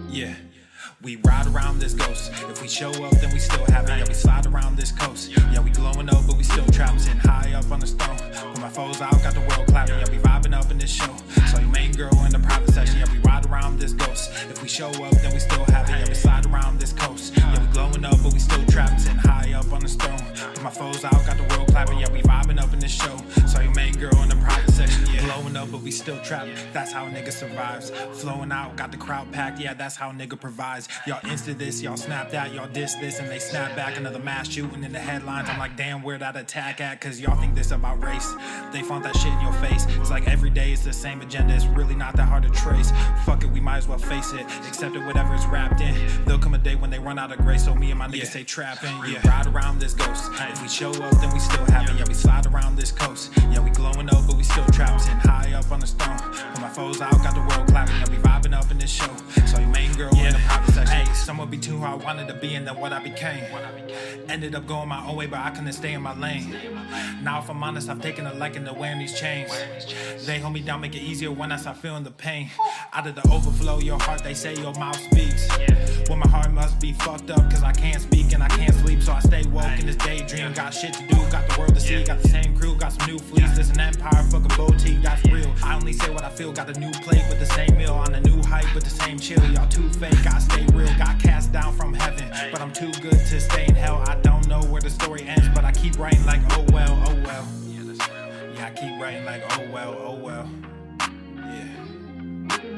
Yeah, we ride around this ghost. If we show up, then we still have it. Yeah, we slide around this coast. Yeah, we glowing up, but we still trapped, sitting high up on the stone. Put my foes out, got the world clapping. Yeah, we vibing up in this show. So your main girl in the private section. Yeah, we ride around this ghost. If we show up, then we still have it. Yeah, we slide around this coast. Yeah, we glowing up, but we still trapped, sitting high up on the stone. Put my foes out, got the world clapping. Yeah, we vibing up in this show. So your main girl in the private section. Yeah, glowing up, but we still trapped. That's how a nigga survives. Flowing out, got the crowd packed. Yeah, that's how a nigga provides. Y'all insta this, y'all snap that, y'all diss this, and they snap back. Another mass shooting in the headlines. I'm like, damn, where that attack at? Cause y'all think this about race. They font that shit in your face. It's like every day it's the same agenda. It's really not that hard to trace. Fuck it, we might as well face it. Accept it, whatever it's wrapped in. There'll come a day when they run out of grace. So me and my niggas stay trapping. Yeah, ride around this ghost. If we show up, then we still have it. Yeah, we slide around this coast. Yeah, we glowing up, but we still trapped, sitting high up on the stone. Put my foes out, got the world clapping. Yeah, we vibing up in this show. So your main girl in the private section. Hey, some would be too hard, wanted to be, and then what I became. Ended up going my own way, but I couldn't stay in my lane. Now if I'm honest, I've taken a liking to wearing these chains. They hold me down, make it easier when I start feeling the pain. Out of the overflow, your heart, they say your mouth speaks. Well, my heart must be fucked up, cause I can't speak and I can't sleep. So I stay woke in this daydream. Got shit to do, got the world to see. Got the same crew, got some new fleets. There's an empire, fucking boutique, that's real. I only say what I feel, got a new plate with the same meal. On a new height with the same chill. Y'all too fake, gotta stay real. Got cast down from heaven, but I'm too good to stay in hell. I don't know where the story ends, but I keep writing like oh well, oh well. Yeah, I keep writing like oh well, oh well. Yeah,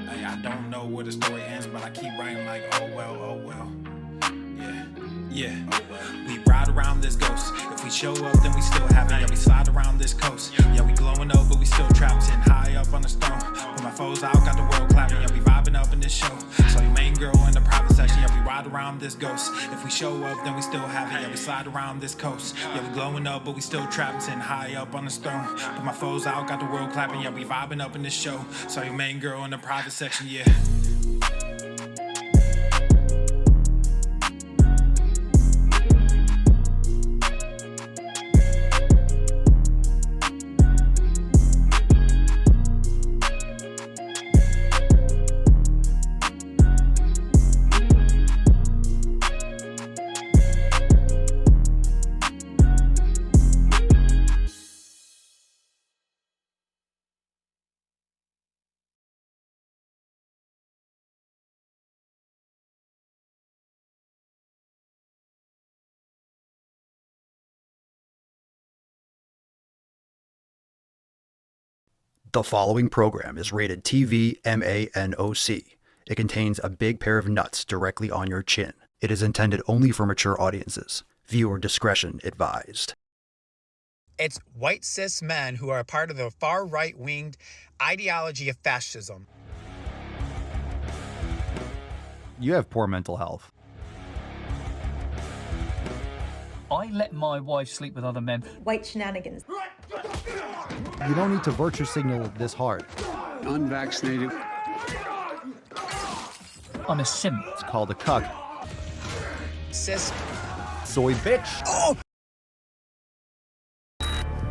hey, I don't know where the story ends, but I keep writing like oh well, oh well. Yeah, we ride around this ghost. If we show up, then we still have it. Yeah, we slide around this coast. Yeah, we glowing up, but we still trapped, sitting high up on the stone. Put my foes out, got the world clapping. Yeah, we vibing up in this show. So your main girl in the private section. Yeah, we ride around this ghost. If we show up, then we still have it. Yeah, we slide around this coast. Yeah, we glowing up, but we still trapped, sitting high up on the stone. Put my foes out, got the world clapping. Yeah, we vibing up in this show. So your main girl in the private section. Yeah. The following program is rated TV MANOC. It contains a big pair of nuts directly on your chin. It is intended only for mature audiences. Viewer discretion advised. It's white cis men who are a part of the far right-winged ideology of fascism. You have poor mental health. I let my wife sleep with other men. White shenanigans. You don't need to virtue signal this hard. Unvaccinated. I'm a simp. It's called a cuck. Cis. Soy bitch. Oh!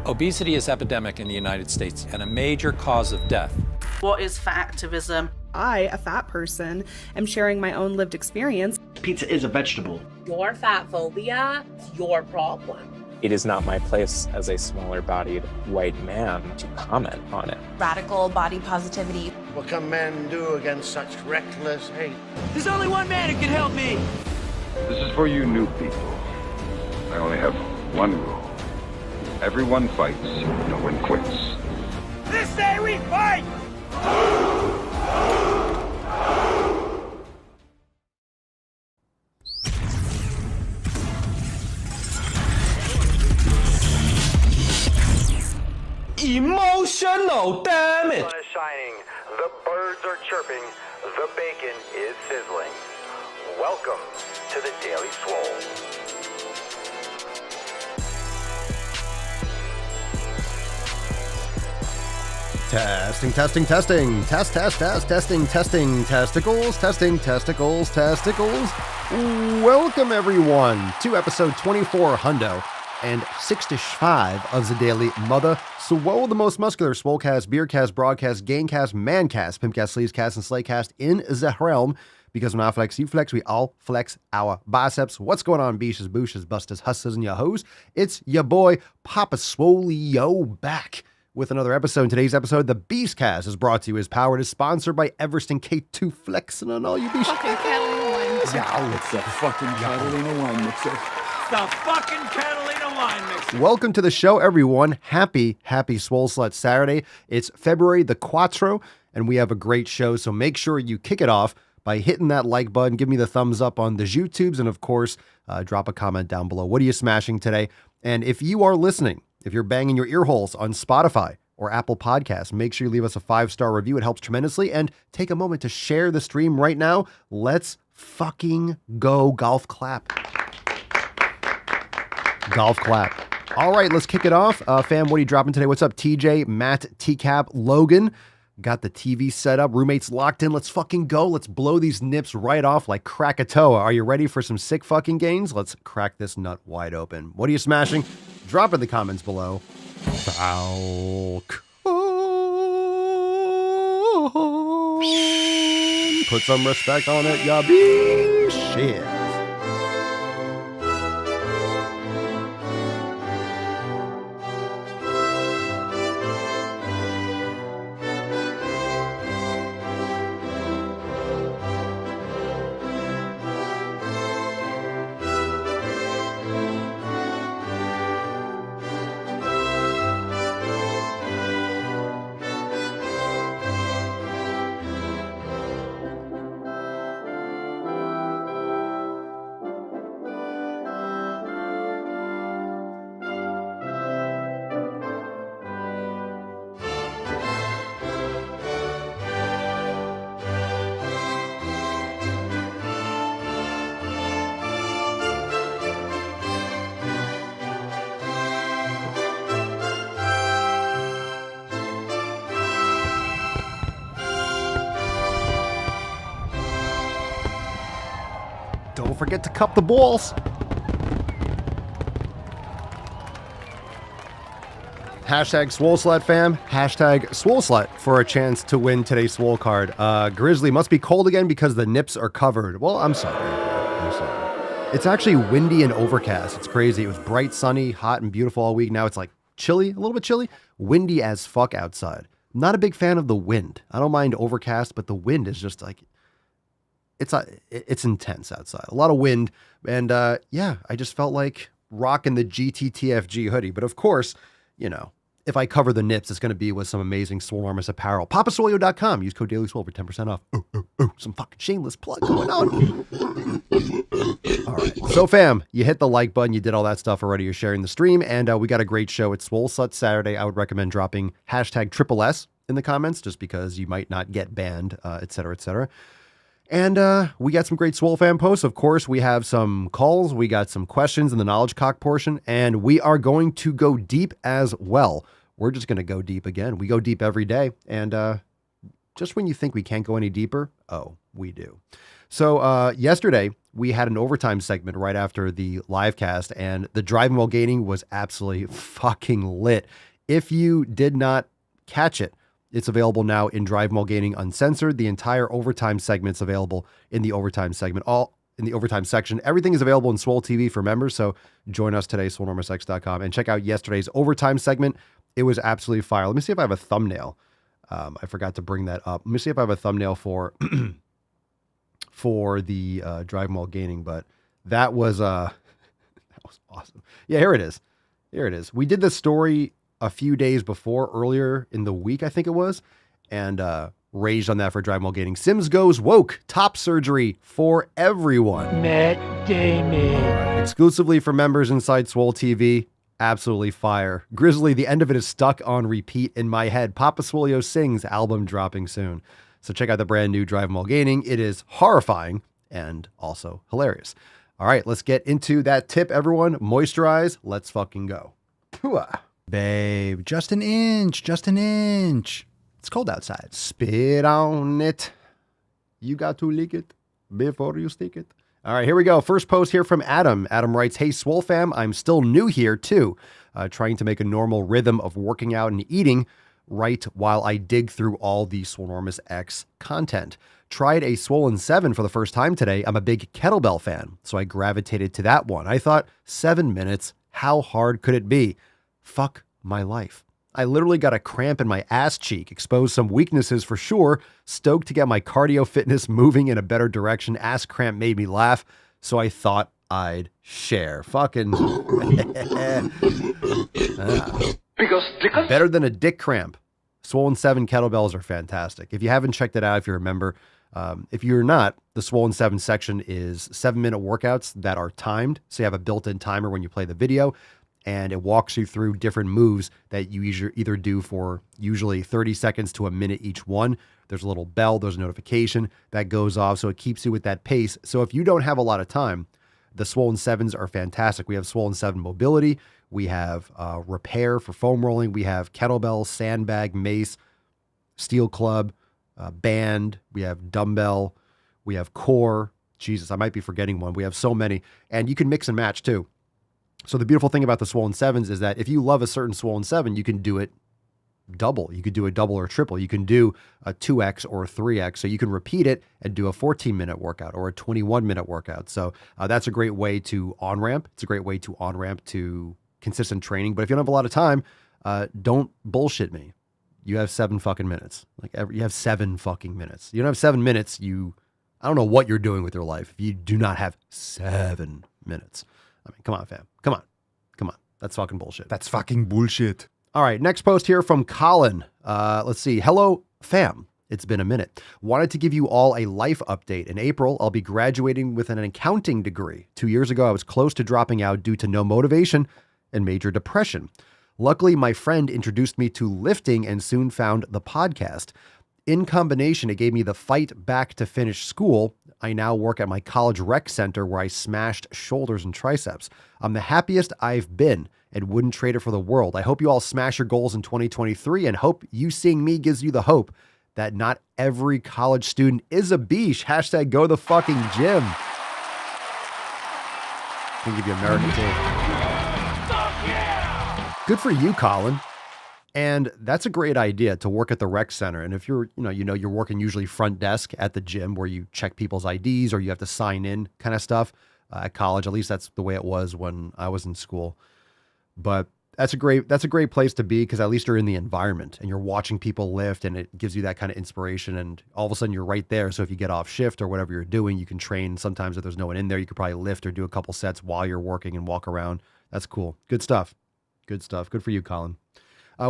Obesity is epidemic in the United States and a major cause of death. What is fat activism? I, a fat person, am sharing my own lived experience. Pizza is a vegetable. Your fat phobia is your problem. It is not my place as a smaller-bodied white man to comment on it. Radical body positivity. What can men do against such reckless hate? There's only one man who can help me. This is for you new people. I only have one rule. Everyone fights, no one quits. This day we fight! Emotional damage. The sun is shining, the birds are chirping, the bacon is sizzling. Welcome to the Daily Swole. Testing, testing, testing. Testing, testicles, testing, testicles, testicles. Welcome, everyone, to episode 24 Hundo and 65 of the Daily Mother Swole, the most muscular swolecast, beercast, broadcast, gaincast, mancast, pimpcast, sleevescast, and slaycast in the realm. Because when I flex, you flex, we all flex our biceps. What's going on, beaches, booshes, busters, hustlers, and your hoes? It's your boy, Papa Swole, back with another episode. In today's episode, the Beastcast is brought to you as powered, is sponsored by Everesting K2 Flexing on all you beasts. Fucking Catalina wine mixer. Yeah, it's the fucking Catalina wine mixer. The fucking Catalina wine mixer. Welcome to the show, everyone. Happy Swole Slut Saturday. It's February the Quattro, and we have a great show, so make sure you kick it off by hitting that like button, give me the thumbs up on the YouTubes, and of course, drop a comment down below. What are you smashing today? And if you are listening, if you're banging your ear holes on Spotify or Apple Podcasts, make sure you leave us a 5-star review. It helps tremendously. And take a moment to share the stream right now. Let's fucking go. Golf clap. Golf clap. All right, let's kick it off. Fam, what are you dropping today? What's up, TJ, Matt, TCap, Logan? Got the TV set up. Roommates locked in. Let's fucking go. Let's blow these nips right off like Krakatoa. Are you ready for some sick fucking gains? Let's crack this nut wide open. What are you smashing? Drop in the comments below. Falcon. Put some respect on it, ya be shit. Don't forget to cup the balls. Hashtag Swole Slut, fam. Hashtag Swole Slut for a chance to win today's Swole card. Grizzly must be cold again because the nips are covered. Well, I'm sorry. It's actually windy and overcast. It's crazy. It was bright, sunny, hot, and beautiful all week. Now it's like chilly, a little bit chilly. Windy as fuck outside. Not a big fan of the wind. I don't mind overcast, but the wind is just like... It's intense outside. A lot of wind. And yeah, I just felt like rocking the GTTFG hoodie. But of course, you know, if I cover the nips, it's going to be with some amazing Swolenormous apparel. PapaSwolio.com. Use code Daily Swole for 10% off. Some fucking shameless plug going on. All right. So fam, you hit the like button. You did all that stuff already. You're sharing the stream. And we got a great show. It's Swole Slut Saturday. I would recommend dropping hashtag #SSS in the comments just because you might not get banned, et cetera, et cetera. And we got some great Swole fan posts. Of course, we have some calls. We got some questions in the knowledge cock portion. And we are going to go deep as well. We're just going to go deep again. We go deep every day. And just when you think we can't go any deeper, oh, we do. So yesterday, we had an overtime segment right after the live cast. And the driving while gaining was absolutely fucking lit. If you did not catch it, it's available now in Drive While Gaining Uncensored. The entire overtime segment's available in the overtime segment, all in the overtime section. Everything is available in Swole TV for members. So join us today, swolenormousx.com, and check out yesterday's overtime segment. It was absolutely fire. Let me see if I have a thumbnail. I forgot to bring that up. Let me see if I have a thumbnail for the Drive While Gaining, but that was awesome. Yeah, here it is. Here it is. We did this story a few days before, earlier in the week, I think it was, and raged on that for Drive While Gaining. Sims goes woke. Top surgery for everyone. Matt Damon. Exclusively for members inside Swole TV. Absolutely fire. Grizzly, the end of it is stuck on repeat in my head. Papa Swolio sings, album dropping soon. So check out the brand new Drive While Gaining. It is horrifying and also hilarious. All right, let's get into that tip, everyone. Moisturize. Let's fucking go. Hooah. Babe, just an inch, just an inch. It's cold outside. Spit on it. You got to lick it before you stick it. All right, here we go. First post here from Adam. Adam writes, "Hey, Swole fam, I'm still new here too. Trying to make a normal rhythm of working out and eating right while I dig through all the Swolenormous X content. Tried a Swollen 7 for the first time today. I'm a big kettlebell fan, so I gravitated to that one. I thought, 7 minutes, how hard could it be? Fuck my life. I literally got a cramp in my ass cheek, exposed some weaknesses for sure, stoked to get my cardio fitness moving in a better direction. Ass cramp made me laugh, so I thought I'd share." Fucking better than a dick cramp. Swollen 7 kettlebells are fantastic. If you haven't checked it out, if you're a member, if you're not, the Swollen 7 section is 7-minute workouts that are timed. So you have a built-in timer when you play the video, and it walks you through different moves that you either do for usually 30 seconds to a minute each one. There's a little bell, there's a notification that goes off, so it keeps you with that pace. So if you don't have a lot of time, the Swollen 7s are fantastic. We have Swollen 7 mobility, we have repair for foam rolling, we have kettlebell, sandbag, mace, steel club, band, we have dumbbell, we have core. Jesus, I might be forgetting one. We have so many, and you can mix and match too. So the beautiful thing about the Swollen 7s is that if you love a certain Swollen 7, you can do it double. You could do a double or triple. You can do a 2X or a 3X. So you can repeat it and do a 14-minute workout or a 21-minute workout. So that's a great way to on-ramp. It's a great way to on-ramp to consistent training. But if you don't have a lot of time, don't bullshit me. You have 7 fucking minutes. You have 7 fucking minutes. You don't have 7 minutes. I don't know what you're doing with your life if you do not have 7 minutes. I mean, come on, fam. Come on. That's fucking bullshit. That's fucking bullshit. All right, next post here from Colin. Let's see. "Hello, fam. It's been a minute. Wanted to give you all a life update. In April, I'll be graduating with an accounting degree. 2 years ago, I was close to dropping out due to no motivation and major depression. Luckily, my friend introduced me to lifting and soon found the podcast. In combination, it gave me the fight back to finish school. I now work at my college rec center where I smashed shoulders and triceps. I'm the happiest I've been and wouldn't trade it for the world. I hope you all smash your goals in 2023 and hope you seeing me gives you the hope that not every college student is a beesh. Hashtag go the fucking gym." Can give you American too. Good for you, Colin. And that's a great idea to work at the rec center. And if you're working usually front desk at the gym where you check people's IDs or you have to sign in kind of stuff at college. At least that's the way it was when I was in school. But that's a great place to be because at least you're in the environment and you're watching people lift and it gives you that kind of inspiration. And all of a sudden you're right there. So if you get off shift or whatever you're doing, you can train. Sometimes if there's no one in there, you could probably lift or do a couple sets while you're working and walk around. That's cool. Good stuff. Good stuff. Good for you, Colin.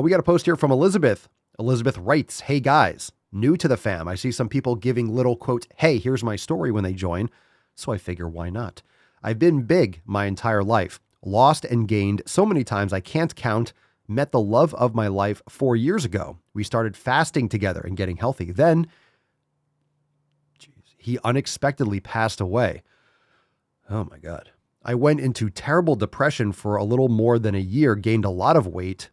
We got a post here from Elizabeth. Elizabeth writes, "Hey guys, new to the fam. I see some people giving little quote, 'Hey, here's my story' when they join. So I figure why not? I've been big my entire life. Lost and gained so many times I can't count. Met the love of my life 4 years ago. We started fasting together and getting healthy. Then he unexpectedly passed away. Oh my God. I went into terrible depression for a little more than a year, gained a lot of weight,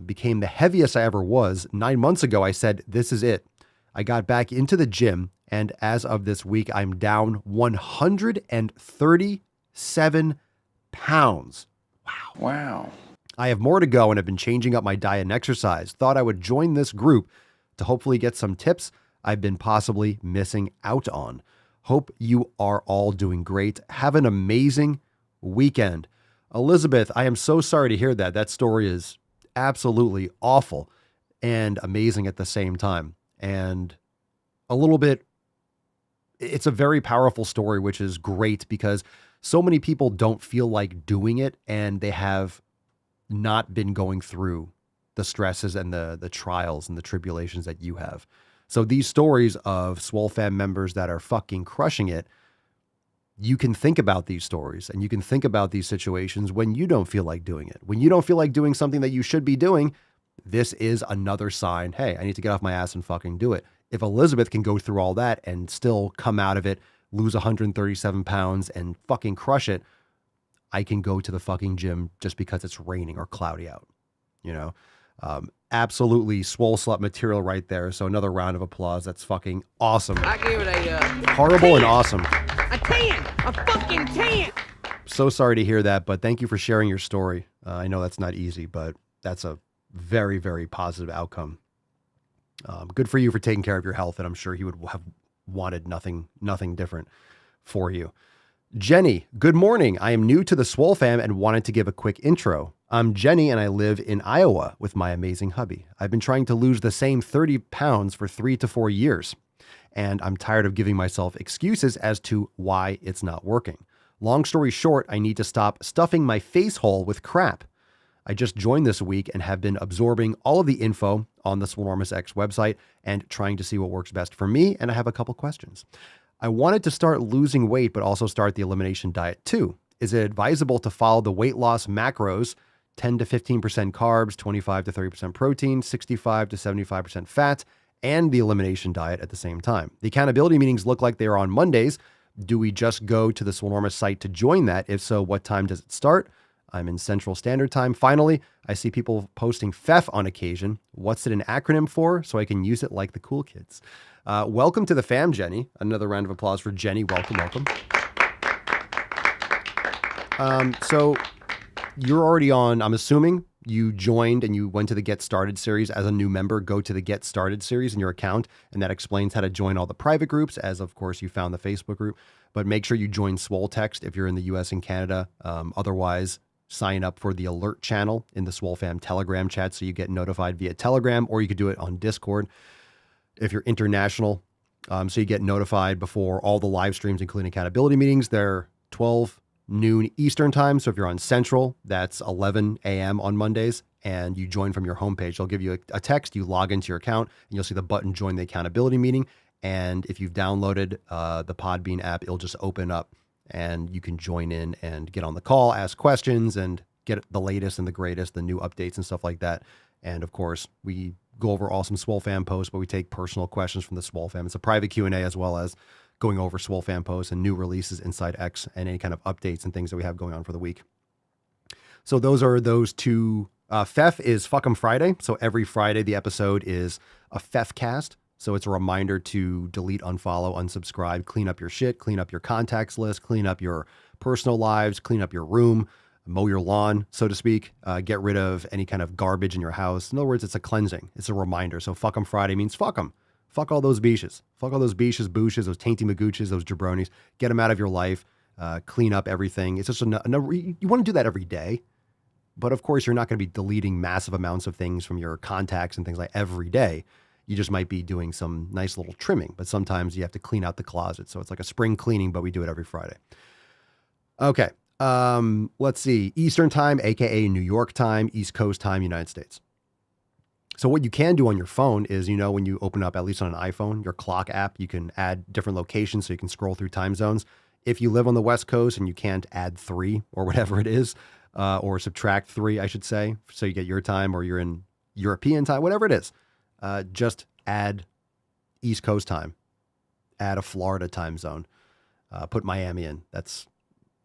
became the heaviest I ever was. 9 months ago, I said, this is it. I got back into the gym, and as of this week, I'm down 137 pounds. Wow. I have more to go and have been changing up my diet and exercise. Thought I would join this group to hopefully get some tips I've been possibly missing out on. Hope you are all doing great. Have an amazing weekend." Elizabeth, I am so sorry to hear that. That story is absolutely awful and amazing at the same time. And it's a very powerful story, which is great because so many people don't feel like doing it and they have not been going through the stresses and the trials and the tribulations that you have. So these stories of Swole Fam members that are fucking crushing it, you can think about these stories and you can think about these situations when you don't feel like doing it. When you don't feel like doing something that you should be doing, this is another sign. Hey, I need to get off my ass and fucking do it. If Elizabeth can go through all that and still come out of it, lose 137 pounds and fucking crush it, I can go to the fucking gym just because it's raining or cloudy out, you know? Absolutely swole slut material right there. So another round of applause. That's fucking awesome. I give it a horrible 10. And awesome. A 10. I fucking can't! So sorry to hear that, but thank you for sharing your story. I know that's not easy, but that's a very, very positive outcome. Good for you for taking care of your health, and I'm sure he would have wanted nothing different for you. Jenny, good morning. I am new to the Swole fam and wanted to give a quick intro. I'm Jenny and I live in Iowa with my amazing hubby. I've been trying to lose the same 30 pounds for 3 to 4 years, and I'm tired of giving myself excuses as to why it's not working. Long story short, I need to stop stuffing my face hole with crap. I just joined this week and have been absorbing all of the info on the Swolenormous X website and trying to see what works best for me, and I have a couple questions. I wanted to start losing weight, but also start the elimination diet too. Is it advisable to follow the weight loss macros, 10 to 15% carbs, 25 to 30% protein, 65 to 75% fat, and the elimination diet at the same time? The accountability meetings look like they are on Mondays. Do we just go to the Swolenormous site to join that? If so, what time does it start? I'm in Central Standard Time. Finally, I see people posting FEF on occasion. What's it an acronym for? So I can use it like the cool kids. Welcome to the fam, Jenny. Another round of applause for Jenny. Welcome. So you're already on, I'm assuming you joined and you went to the Get Started series as a new member. Go to the Get Started series in your account, and that explains how to join all the private groups, as of course you found the Facebook group. But make sure you join Swole Text if you're in the US and Canada. Otherwise, sign up for the alert channel in the Swole Fam Telegram chat so you get notified via Telegram, or you could do it on Discord if you're international. So you get notified before all the live streams, including accountability meetings. They're 12 noon Eastern time. So if you're on Central, that's 11 a.m. on Mondays, and you join from your homepage. They'll give you a text, you log into your account, and you'll see the button join the accountability meeting. And if you've downloaded the Podbean app, it'll just open up and you can join in and get on the call, ask questions, and get the latest and the greatest, the new updates and stuff like that. And of course, we go over awesome Swole Fam posts, but we take personal questions from the Swole Fam. It's a private Q&A, as well as going over Swole Fam posts and new releases inside X and any kind of updates and things that we have going on for the week. So those are those two. FEF is Fuck 'em Friday. So every Friday, the episode is a FEF cast. So it's a reminder to delete, unfollow, unsubscribe, clean up your shit, clean up your contacts list, clean up your personal lives, clean up your room, mow your lawn, so to speak, get rid of any kind of garbage in your house. In other words, it's a cleansing. It's a reminder. So Fuck 'em Friday means fuck them. Fuck all those beaches. Fuck all those beaches, booshes, those tainty magooches, those jabronis. Get them out of your life. Clean up everything. It's just you want to do that every day. But of course, you're not going to be deleting massive amounts of things from your contacts and things like every day. You just might be doing some nice little trimming, but sometimes you have to clean out the closet. So it's like a spring cleaning, but we do it every Friday. Okay. Let's see. Eastern time, AKA New York time, East Coast time, United States. So what you can do on your phone is, when you open up, at least on an iPhone, your clock app, you can add different locations so you can scroll through time zones. If you live on the West Coast and you can't add 3 or whatever it is, or subtract 3, I should say, so you get your time, or you're in European time, whatever it is. Just add East Coast time, add a Florida time zone, put Miami in. That's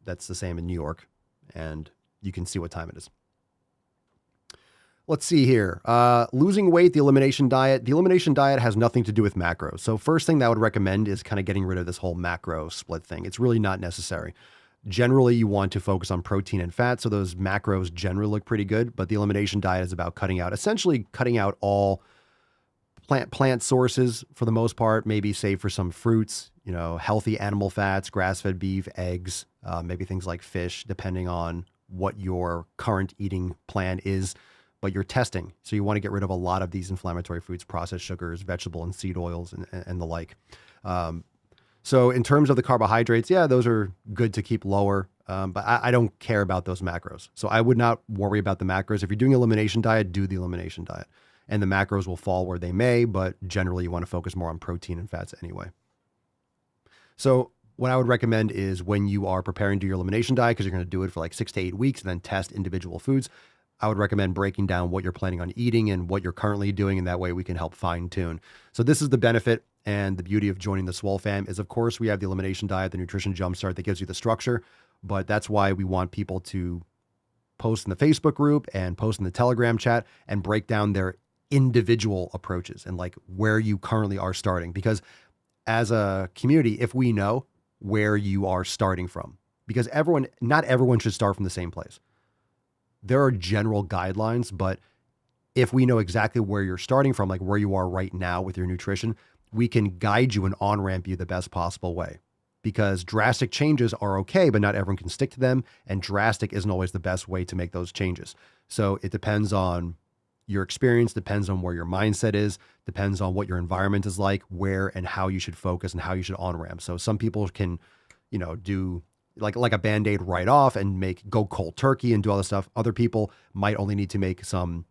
the same in New York, and you can see what time it is. Let's see here. Losing weight, the elimination diet. The elimination diet has nothing to do with macros. So first thing that I would recommend is kind of getting rid of this whole macro split thing. It's really not necessary. Generally, you want to focus on protein and fat, so those macros generally look pretty good, but the elimination diet is about cutting out all plant sources for the most part, maybe save for some fruits, healthy animal fats, grass-fed beef, eggs, maybe things like fish, depending on what your current eating plan is, but you're testing. So you want to get rid of a lot of these inflammatory foods, processed sugars, vegetable and seed oils, and the like. So in terms of the carbohydrates, yeah, those are good to keep lower, but I don't care about those macros. So I would not worry about the macros. If you're doing elimination diet, do the elimination diet. And the macros will fall where they may, but generally you want to focus more on protein and fats anyway. So what I would recommend is when you are preparing to do your elimination diet, because you're going to do it for like 6 to 8 weeks and then test individual foods, I would recommend breaking down what you're planning on eating and what you're currently doing, and that way we can help fine tune. So this is the benefit and the beauty of joining the Swole fam is, of course, we have the elimination diet, the nutrition jumpstart that gives you the structure, but that's why we want people to post in the Facebook group and post in the Telegram chat and break down their individual approaches and like where you currently are starting. Because as a community, if we know where you are starting from, because not everyone should start from the same place. There are general guidelines, but if we know exactly where you're starting from, like where you are right now with your nutrition, we can guide you and on-ramp you the best possible way, because drastic changes are okay, but not everyone can stick to them. And drastic isn't always the best way to make those changes. So it depends on your experience, depends on where your mindset is, depends on what your environment is like, where and how you should focus and how you should on-ramp. So some people can, do like a Band-Aid right off and go cold turkey and do all this stuff. Other people might only need to make some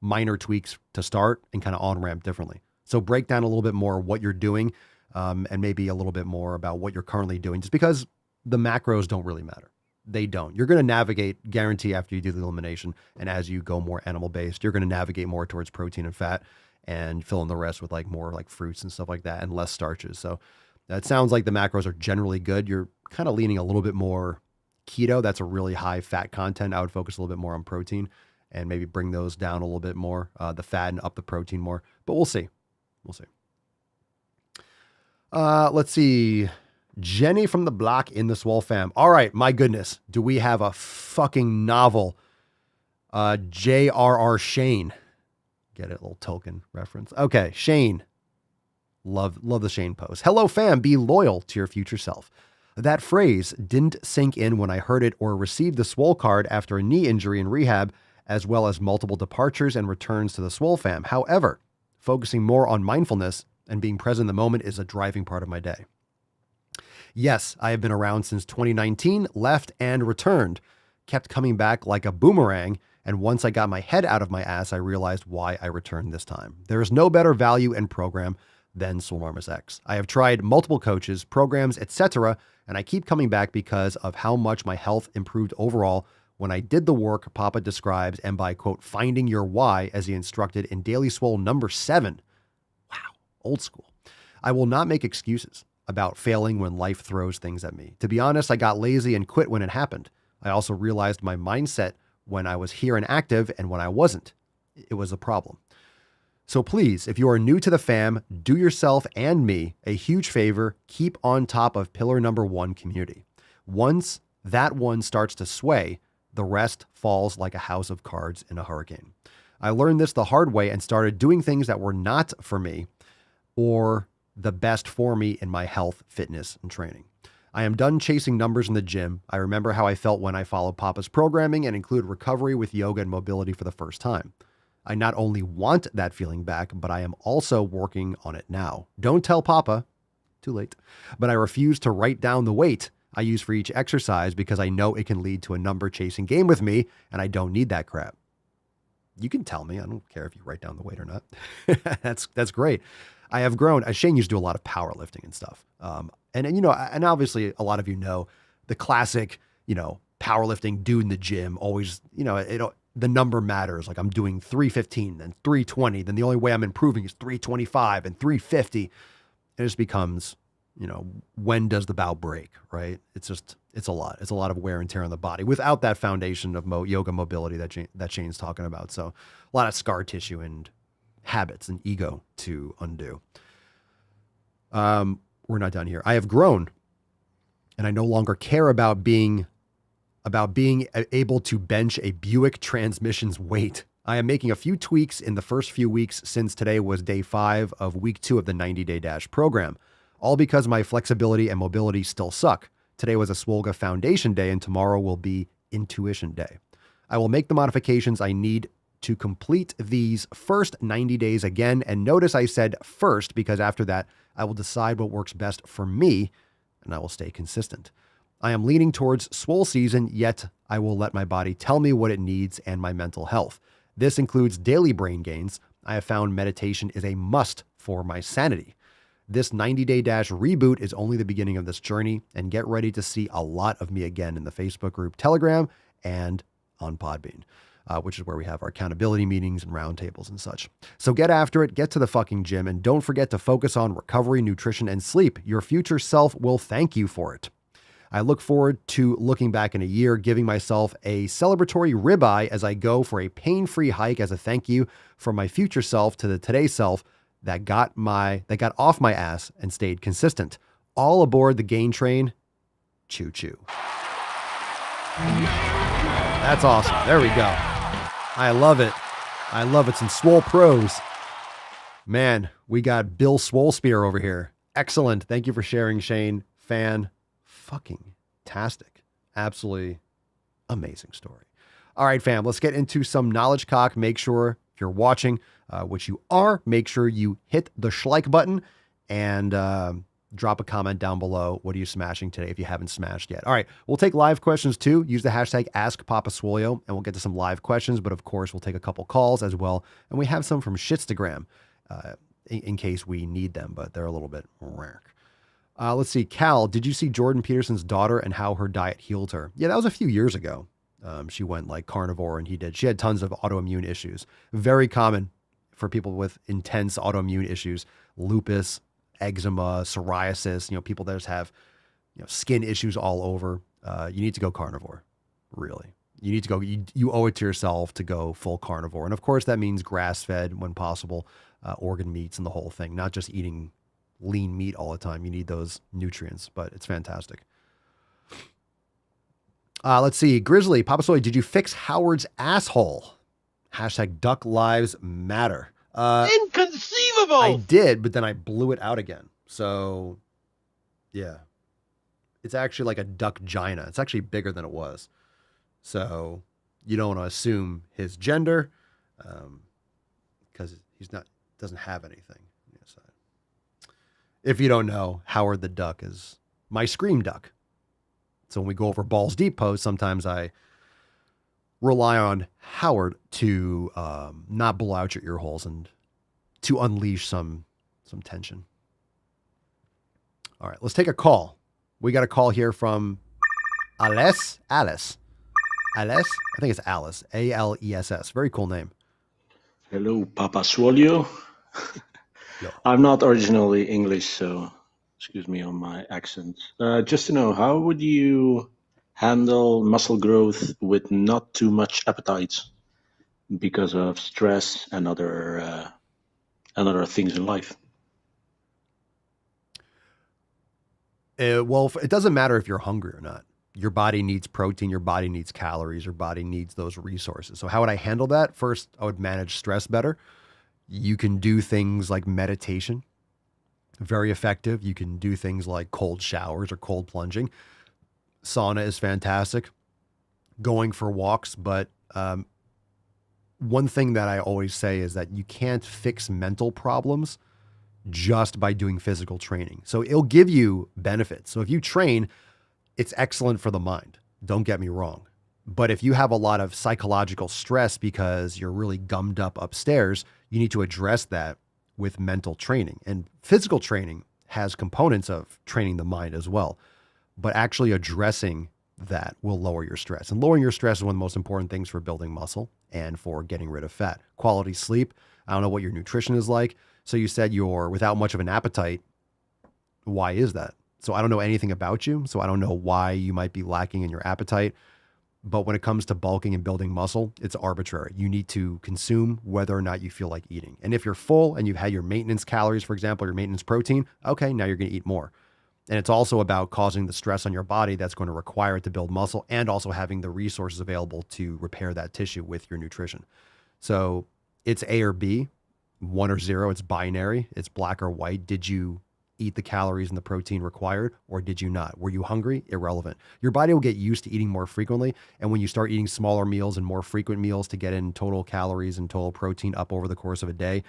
minor tweaks to start and kind of on-ramp differently. So break down a little bit more what you're doing, and maybe a little bit more about what you're currently doing, just because the macros don't really matter. They don't. You're going to navigate, guarantee, after you do the elimination. And as you go more animal-based, you're going to navigate more towards protein and fat and fill in the rest with more fruits and stuff like that and less starches. So that sounds like the macros are generally good. You're kind of leaning a little bit more keto. That's a really high fat content. I would focus a little bit more on protein and maybe bring those down a little bit more, the fat, and up the protein more. But we'll see. We'll see. Let's see. Jenny from the block in the Swole fam. All right, my goodness. Do we have a fucking novel? J.R.R. Shane. Get it? Little token reference. Okay, Shane. Love the Shane post. Hello, fam. Be loyal to your future self. That phrase didn't sink in when I heard it or received the Swole card after a knee injury in rehab, as well as multiple departures and returns to the Swole fam. However, focusing more on mindfulness and being present in the moment is a driving part of my day. Yes, I have been around since 2019, left and returned, kept coming back like a boomerang, and once I got my head out of my ass, I realized why I returned this time. There is no better value and program than Swolenormous X. I have tried multiple coaches, programs, etc., and I keep coming back because of how much my health improved overall when I did the work Papa describes, and by, quote, finding your why, as he instructed in Daily Swole number 7. Wow, old school. I will not make excuses about failing when life throws things at me. To be honest, I got lazy and quit when it happened. I also realized my mindset when I was here and active and when I wasn't. It was a problem. So please, if you are new to the fam, do yourself and me a huge favor. Keep on top of pillar number 1, community. Once that one starts to sway, the rest falls like a house of cards in a hurricane. I learned this the hard way and started doing things that were not for me or the best for me in my health, fitness, and training. I am done chasing numbers in the gym. I remember how I felt when I followed Papa's programming and included recovery with yoga and mobility for the first time. I not only want that feeling back, but I am also working on it now. Don't tell Papa, too late, but I refuse to write down the weight I use for each exercise because I know it can lead to a number chasing game with me, and I don't need that crap. You can tell me. I don't care if you write down the weight or not. That's great. I have grown. Shane used to do a lot of powerlifting and stuff. And obviously a lot of the classic, powerlifting dude in the gym always, the number matters. Like I'm doing 315, then 320. Then the only way I'm improving is 325 and 350. It just becomes, when does the bow break, right? It's a lot. It's a lot of wear and tear on the body without that foundation of yoga mobility that Shane's talking about. So a lot of scar tissue and habits and ego to undo. We're not done here. I have grown and I no longer care about being able to bench a Buick transmission's weight. I am making a few tweaks in the first few weeks since today was day 5 of week 2 of the 90-day dash program, all because my flexibility and mobility still suck. Today was a Swolga Foundation day and tomorrow will be Intuition Day. I will make the modifications I need to complete these first 90 days again. And notice I said first because after that, I will decide what works best for me and I will stay consistent. I am leaning towards Swole season, yet I will let my body tell me what it needs and my mental health. This includes daily brain gains. I have found meditation is a must for my sanity. This 90-day dash reboot is only the beginning of this journey, and get ready to see a lot of me again in the Facebook group Telegram and on Podbean, which is where we have our accountability meetings and roundtables and such. So get after it, get to the fucking gym, and don't forget to focus on recovery, nutrition, and sleep. Your future self will thank you for it. I look forward to looking back in a year, giving myself a celebratory ribeye as I go for a pain-free hike as a thank you from my future self to the today self that got off my ass and stayed consistent. All aboard the gain train. Choo choo. That's awesome. There we go. I love it. I love it. Some Swole pros. Man, we got Bill Swole Spear over here. Excellent. Thank you for sharing, Shane. Fan-fucking-tastic. Absolutely amazing story. All right, fam, let's get into some knowledge cock. Make sure if you're watching, which you are, make sure you hit the like button and drop a comment down below. What are you smashing today if you haven't smashed yet? All right, we'll take live questions too. Use the hashtag AskPapaSwolio and we'll get to some live questions. But of course, we'll take a couple calls as well. And we have some from Shitstagram in case we need them, but they're a little bit rare. Let's see. Cal, did you see Jordan Peterson's daughter and how her diet healed her? Yeah, that was a few years ago. She went like carnivore and she had tons of autoimmune issues. Very common for people with intense autoimmune issues, lupus, eczema, psoriasis, people that just have, skin issues all over. You need to go carnivore, really. You need to go, you owe it to yourself to go full carnivore. And of course that means grass-fed when possible, organ meats and the whole thing, not just eating lean meat all the time. You need those nutrients, but it's fantastic. Let's see. Grizzly, Papa Soy, did you fix Howard's asshole? Hashtag Duck Lives Matter. Inconceivable! I did, but then I blew it out again. So, yeah. It's actually like a duck gina. It's actually bigger than it was. So, you don't want to assume his gender because doesn't have anything. If you don't know, Howard the Duck is my scream duck. So when we go over Balls Deep posts, sometimes I rely on Howard to not blow out your ear holes and to unleash some tension. All right, let's take a call. We got a call here from Alice. I think it's Alice. A-L-E-S-S. Very cool name. Hello, Papa Swolio. I'm not originally English, so excuse me on my accent. Just to know, how would you handle muscle growth with not too much appetite because of stress and other things in life? Well, it doesn't matter if you're hungry or not. Your body needs protein, your body needs calories, your body needs those resources. So how would I handle that? First, I would manage stress better. You can do things like meditation, very effective. You can do things like cold showers or cold plunging. Sauna is fantastic. Going for walks. But one thing that I always say is that you can't fix mental problems just by doing physical training. So it'll give you benefits. So if you train, it's excellent for the mind. Don't get me wrong. But if you have a lot of psychological stress because you're really gummed up upstairs, you need to address that with mental training. And physical training has components of training the mind as well. But actually addressing that will lower your stress. And lowering your stress is one of the most important things for building muscle and for getting rid of fat. Quality sleep. I don't know what your nutrition is like. So you said you're without much of an appetite. Why is that? So I don't know anything about you. So I don't know why you might be lacking in your appetite. But when it comes to bulking and building muscle, it's arbitrary. You need to consume whether or not you feel like eating. And if you're full and you've had your maintenance calories, for example, your maintenance protein, okay, now you're going to eat more. And it's also about causing the stress on your body that's going to require it to build muscle and also having the resources available to repair that tissue with your nutrition. So it's A or B, 1 or 0. It's binary. It's black or white. Did you eat the calories and the protein required, or did you not? Were you hungry? Irrelevant. Your body will get used to eating more frequently. And when you start eating smaller meals and more frequent meals to get in total calories and total protein up over the course of a day,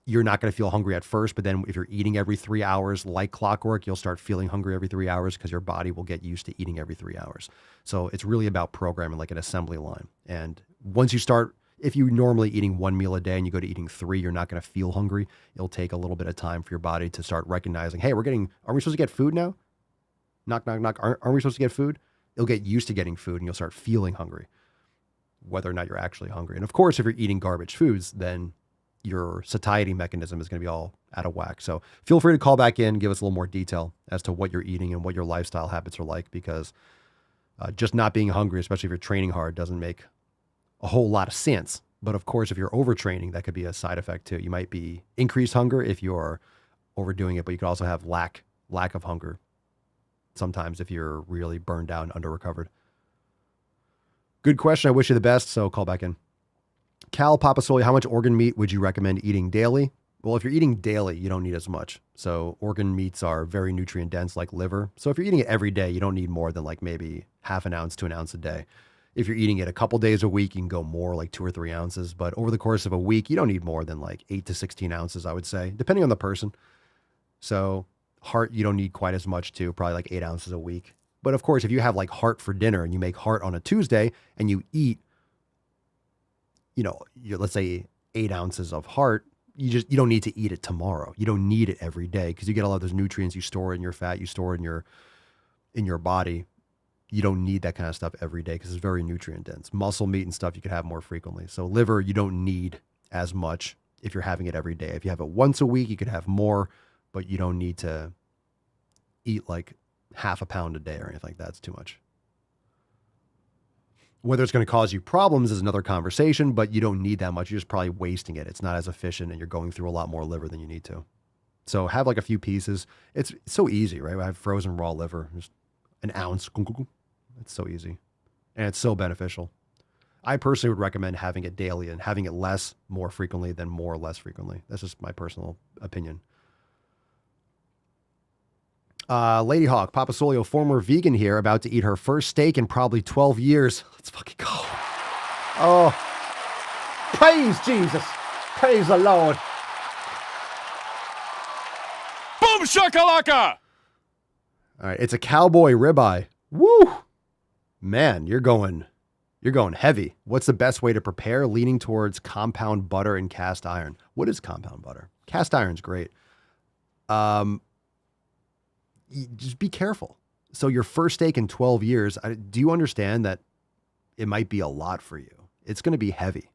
you're not going to feel hungry at first. But then if you're eating every 3 hours like clockwork, you'll start feeling hungry every 3 hours because your body will get used to eating every 3 hours. So it's really about programming like an assembly line. And once you start, if you're normally eating 1 meal a day and you go to eating 3, you're not going to feel hungry. It'll take a little bit of time for your body to start recognizing, hey, aren't we supposed to get food now? Knock, knock, knock. Aren't we supposed to get food? It'll get used to getting food and you'll start feeling hungry, whether or not you're actually hungry. And of course, if you're eating garbage foods, then your satiety mechanism is going to be all out of whack. So feel free to call back in, give us a little more detail as to what you're eating and what your lifestyle habits are like, because just not being hungry, especially if you're training hard, doesn't make a whole lot of sense. But of course, if you're overtraining, that could be a side effect too. You might be increased hunger if you're overdoing it, but you could also have lack lack of hunger. Sometimes if you're really burned out and under-recovered. Good question. I wish you the best, so call back in. Cal Papasoli, how much organ meat would you recommend eating daily? Well, if you're eating daily, you don't need as much. So organ meats are very nutrient dense, like liver. So if you're eating it every day, you don't need more than like maybe half an ounce to an ounce a day. If you're eating it a couple days a week, you can go more, like 2 or 3 ounces. But over the course of a week, you don't need more than like 8 to 16 ounces, I would say, depending on the person. So heart, you don't need quite as much too, probably like 8 ounces a week. But of course, if you have like heart for dinner and you make heart on a Tuesday and you eat, let's say 8 ounces of heart, you don't need to eat it tomorrow. You don't need it every day because you get a lot of those nutrients you store in your fat, you store in your body. You don't need that kind of stuff every day because it's very nutrient dense. Muscle meat and stuff you could have more frequently. So liver, you don't need as much if you're having it every day. If you have it once a week, you could have more, but you don't need to eat like half a pound a day or anything like that. It's too much. Whether it's going to cause you problems is another conversation, but you don't need that much. You're just probably wasting it. It's not as efficient and you're going through a lot more liver than you need to. So have like a few pieces. It's so easy, right? I have frozen raw liver, just an ounce. It's so easy and it's so beneficial. I personally would recommend having it daily and having it less more frequently than more less frequently. That's just my personal opinion. Lady Hawk, Papa Solio, former vegan here, about to eat her first steak in probably 12 years. Let's fucking go. Oh, praise Jesus. Praise the Lord. Boom shakalaka. All right. It's a cowboy ribeye. Woo. Man, you're going heavy. What's the best way to prepare? Leaning towards compound butter and cast iron. What is compound butter? Cast iron's great. Just be careful. So your first steak in 12 years, do you understand that it might be a lot for you? It's going to be heavy.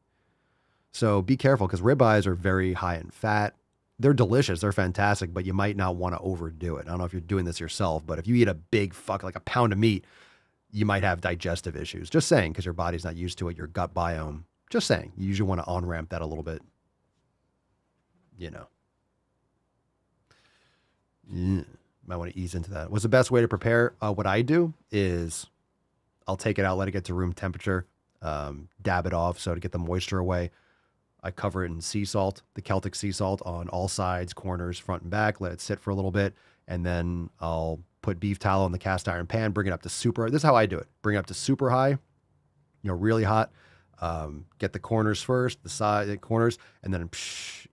So be careful because ribeyes are very high in fat. They're delicious. They're fantastic, but you might not want to overdo it. I don't know if you're doing this yourself, but if you eat a big like a pound of meat, you might have digestive issues. Just saying, because your body's not used to it, your gut biome. Just saying, you usually want to on-ramp that a little bit. Might want to ease into that. What's the best way to prepare? What I do is I'll take it out, let it get to room temperature, dab it off so to get the moisture away. I cover it in sea salt, the Celtic sea salt on all sides, corners, front and back, let it sit for a little bit. And then I'll put beef tallow in the cast iron pan, bring it up to super. This is how I do it. Bring it up to super high, really hot. Get the corners first, the corners, and then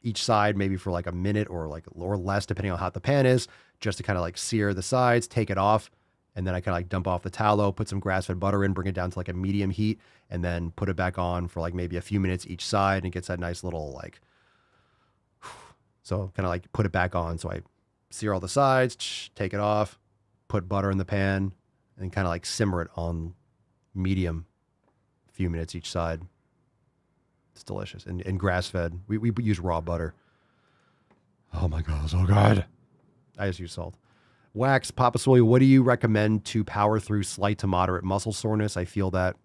each side maybe for like a minute or less, depending on how hot the pan is, just to kind of like sear the sides, take it off. And then I kind of like dump off the tallow, put some grass-fed butter in, bring it down to like a medium heat, and then put it back on for like maybe a few minutes each side, and it gets that nice little like, so kind of like put it back on. So I sear all the sides, take it off, put butter in the pan, and kind of like simmer it on medium a few minutes each side. It's delicious. And grass-fed. We use raw butter. Oh my God, so good. I just use salt. Wax, Papa Soy, what do you recommend to power through slight to moderate muscle soreness? I feel that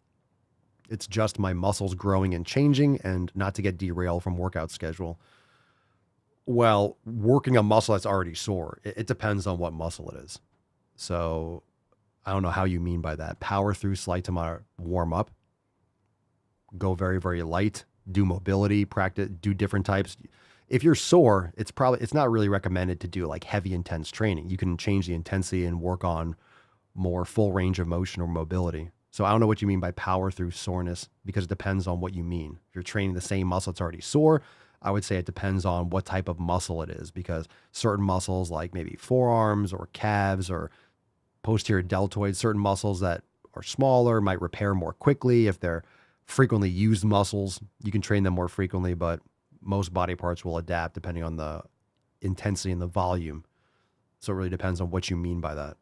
it's just my muscles growing and changing and not to get derailed from workout schedule. Well, working a muscle that's already sore, it depends on what muscle it is. So I don't know how you mean by that. Power through slight to moderate, warm up, go very, very light, do mobility, practice, do different types. If you're sore, it's not really recommended to do like heavy, intense training. You can change the intensity and work on more full range of motion or mobility. So I don't know what you mean by power through soreness because it depends on what you mean. If you're training the same muscle that's already sore, I would say it depends on what type of muscle it is because certain muscles like maybe forearms or calves or posterior deltoids, certain muscles that are smaller might repair more quickly. If they're frequently used muscles, you can train them more frequently, but most body parts will adapt depending on the intensity and the volume. So it really depends on what you mean by that.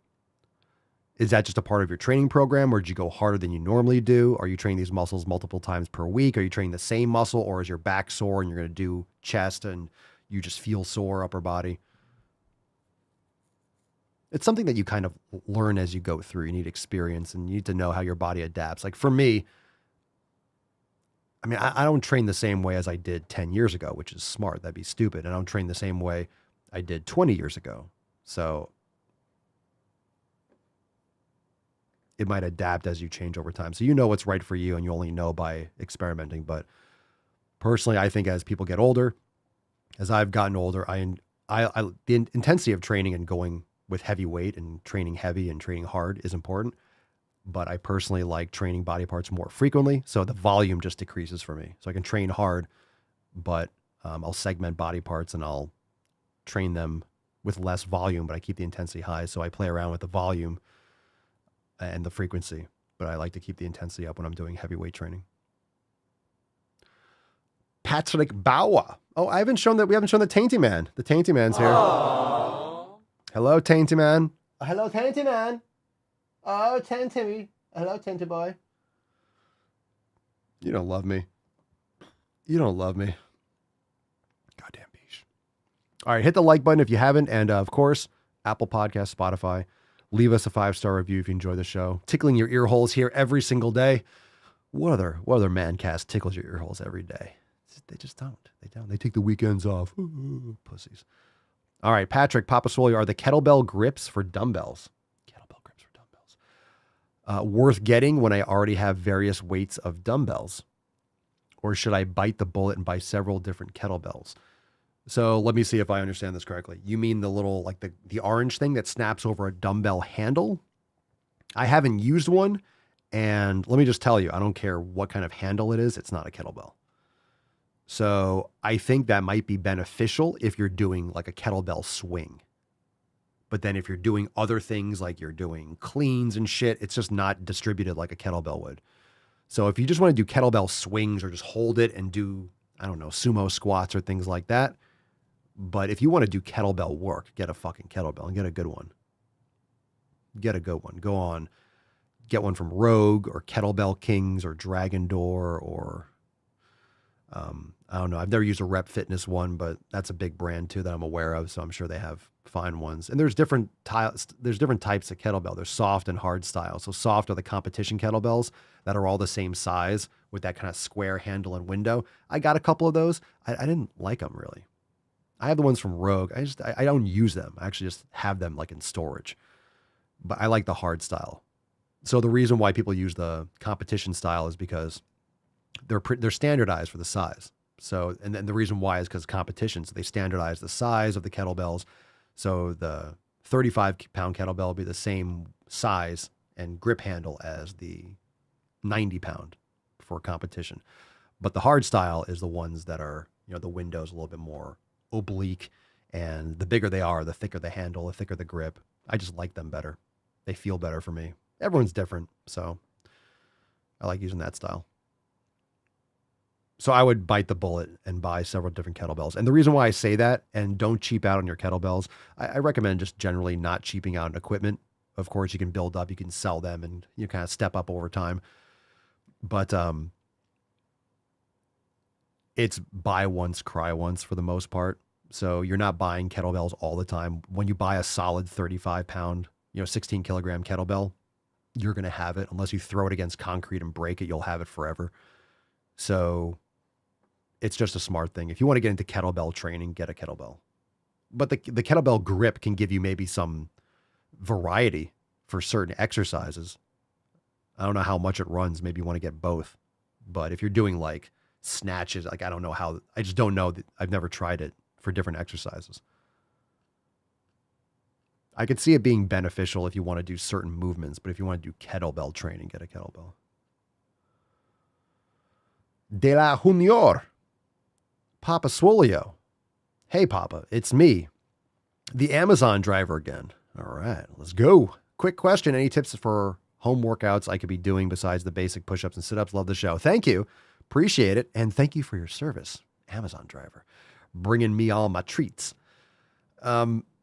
Is that just a part of your training program or did you go harder than you normally do? Are you training these muscles multiple times per week? Are you training the same muscle or is your back sore and you're going to do chest and you just feel sore upper body? It's something that you kind of learn as you go through. You need experience and you need to know how your body adapts. Like for me, I mean, I don't train the same way as I did 10 years ago, which is smart. That'd be stupid. And I don't train the same way I did 20 years ago. So it might adapt as you change over time. So you know what's right for you, and you only know by experimenting. But personally, I think as people get older, as I've gotten older, the intensity of training and going with heavy weight and training heavy and training hard is important. But I personally like training body parts more frequently. So the volume just decreases for me. So I can train hard, but I'll segment body parts and I'll train them with less volume, but I keep the intensity high. So I play around with the volume and the frequency, but I like to keep the intensity up when I'm doing heavyweight training. Patrick Bauer. Oh, we haven't shown the Tainty Man. The Tainty Man's here. Aww. Hello, Tainty Man. Hello, Tainty Man. Oh, Tainty. Hello, Tainty Boy. You don't love me. You don't love me. Goddamn beach. All right, hit the like button if you haven't. And of course, Apple Podcasts, Spotify. Leave us a 5-star review if you enjoy the show. Tickling your ear holes here every single day. What other man cast tickles your ear holes every day? They just don't. They don't. They take the weekends off. Pussies. All right, Patrick, Papa Swole, are the kettlebell grips for dumbbells. Kettlebell grips for dumbbells. Worth getting when I already have various weights of dumbbells? Or should I bite the bullet and buy several different kettlebells? So let me see if I understand this correctly. You mean the little, like the orange thing that snaps over a dumbbell handle? I haven't used one. And let me just tell you, I don't care what kind of handle it is. It's not a kettlebell. So I think that might be beneficial if you're doing like a kettlebell swing. But then if you're doing other things, like you're doing cleans and shit, it's just not distributed like a kettlebell would. So if you just want to do kettlebell swings or just hold it and do, I don't know, sumo squats or things like that. But if you want to do kettlebell work, get a fucking kettlebell and get a good one. Get a good one. Go on. Get one from Rogue or Kettlebell Kings or Dragon Door or I don't know. I've never used a Rep Fitness one, but that's a big brand too that I'm aware of. So I'm sure they have fine ones. And there's different types of kettlebell. There's soft and hard style. So soft are the competition kettlebells that are all the same size with that kind of square handle and window. I got a couple of those. I didn't like them really. I have the ones from Rogue. I don't use them. I actually just have them like in storage. But I like the hard style. So the reason why people use the competition style is because they're standardized for the size. So, and then the reason why is because competition. So they standardize the size of the kettlebells. So the 35-pound kettlebell will be the same size and grip handle as the 90-pound for competition. But the hard style is the ones that are, the window's a little bit more oblique, and the bigger they are, the thicker the handle, the thicker the grip. I just like them better. They feel better for me. Everyone's different, so I like using that style. So I would bite the bullet and buy several different kettlebells. And the reason why I say that, and don't cheap out on your kettlebells, I recommend just generally not cheaping out on equipment. Of course, you can build up, you can sell them, and you kind of step up over time. But it's buy once, cry once for the most part. So you're not buying kettlebells all the time. When you buy a solid 35-pound, 16-kilogram kettlebell, you're going to have it. Unless you throw it against concrete and break it, you'll have it forever. So it's just a smart thing. If you want to get into kettlebell training, get a kettlebell. But the kettlebell grip can give you maybe some variety for certain exercises. I don't know how much it runs. Maybe you want to get both. But if you're doing like snatches, like I just don't know. I've never tried it for different exercises. I could see it being beneficial if you want to do certain movements, but if you want to do kettlebell training, get a kettlebell. De la Junior. Papa Swolio. Hey, Papa, it's me, the Amazon driver again. All right, let's go. Quick question. Any tips for home workouts I could be doing besides the basic push-ups and sit-ups? Love the show. Thank you. Appreciate it. And thank you for your service, Amazon driver. Bringing me all my treats.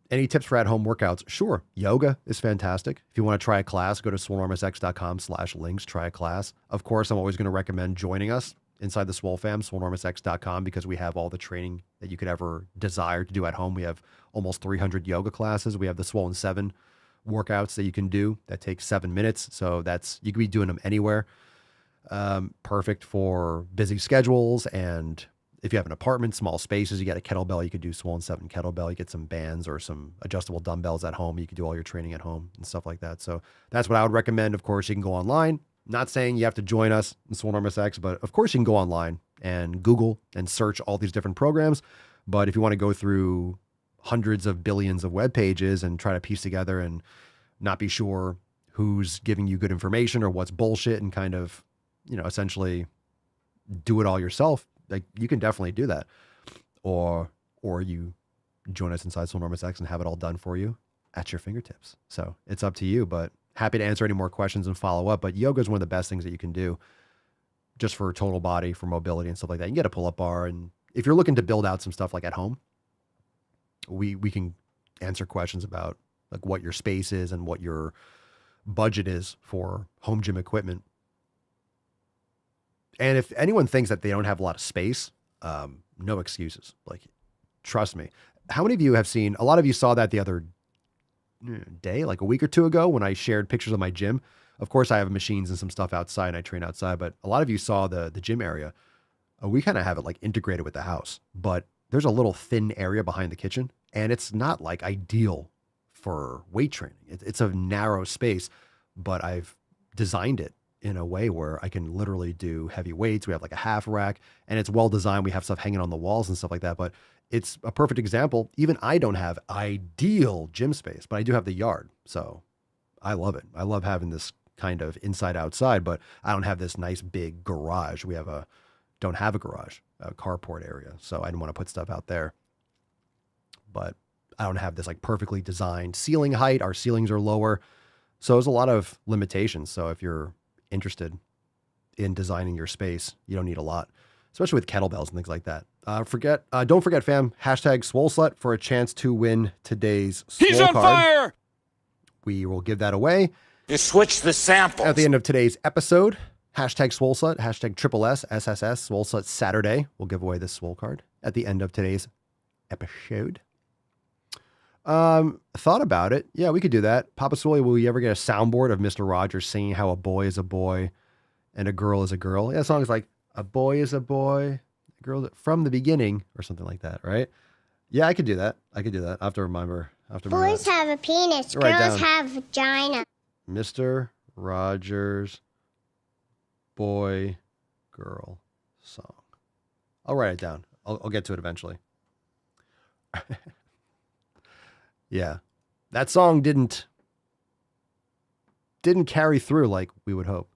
Any tips for at-home workouts? Sure. Yoga is fantastic. If you want to try a class, go to swolenormousx.com/links, try a class. Of course, I'm always going to recommend joining us inside the Swole fam, swolenormousx.com, because we have all the training that you could ever desire to do at home. We have almost 300 yoga classes. We have the Swollen 7 workouts that you can do that take 7 minutes. So you could be doing them anywhere. Perfect for busy schedules. And If you have an apartment, small spaces, you got a kettlebell, you could do Swollen 7 kettlebell. You get some bands or some adjustable dumbbells at home. You could do all your training at home and stuff like that. So that's what I would recommend. Of course, you can go online. Not saying you have to join us in Swollen RMSX, but of course you can go online and Google and search all these different programs. But if you want to go through hundreds of billions of web pages and try to piece together and not be sure who's giving you good information or what's bullshit and kind of, essentially do it all yourself, like you can definitely do that. Or you join us inside Swollen RMSX and have it all done for you at your fingertips. So it's up to you, but happy to answer any more questions and follow up. But yoga is one of the best things that you can do just for total body, for mobility and stuff like that. You can get a pull-up bar. And if you're looking to build out some stuff like at home, we can answer questions about like what your space is and what your budget is for home gym equipment. And if anyone thinks that they don't have a lot of space, no excuses. Like, trust me. How many of you have seen, a lot of you saw that the other day, like a week or two ago when I shared pictures of my gym. Of course, I have machines and some stuff outside and I train outside, but a lot of you saw the gym area. We kind of have it like integrated with the house, but there's a little thin area behind the kitchen and it's not like ideal for weight training. It's a narrow space, but I've designed it in a way where I can literally do heavy weights. We have like a half rack and it's well designed. We have stuff hanging on the walls and stuff like that, but it's a perfect example. Even I don't have ideal gym space, but I do have the yard. So I love it. I love having this kind of inside outside, but I don't have this nice big garage. Don't have a garage, a carport area. So I didn't want to put stuff out there, but I don't have this like perfectly designed ceiling height. Our ceilings are lower. So there's a lot of limitations. So if you're interested in designing your space, you don't need a lot, especially with kettlebells and things like that. Don't forget, fam, hashtag SwoleSlut for a chance to win today's Swole He's on card. fire! We will give that away. You switch the samples. At the end of today's episode, hashtag SwoleSlut, hashtag SSS, SwoleSlut Saturday. We'll give away this Swole card at the end of today's episode. Thought about it. Yeah, we could do that. Papa Swole, will we ever get a soundboard of Mr. Rogers singing how a boy is a boy and a girl is a girl? Yeah, songs like a boy is a boy, a girl from the beginning or something like that, right? Yeah, I could do that. I have to remember. Boys have a penis, girls have vagina. Mr. Rogers boy girl song. I'll write it down. I'll get to it eventually. Yeah, that song didn't carry through like we would hope.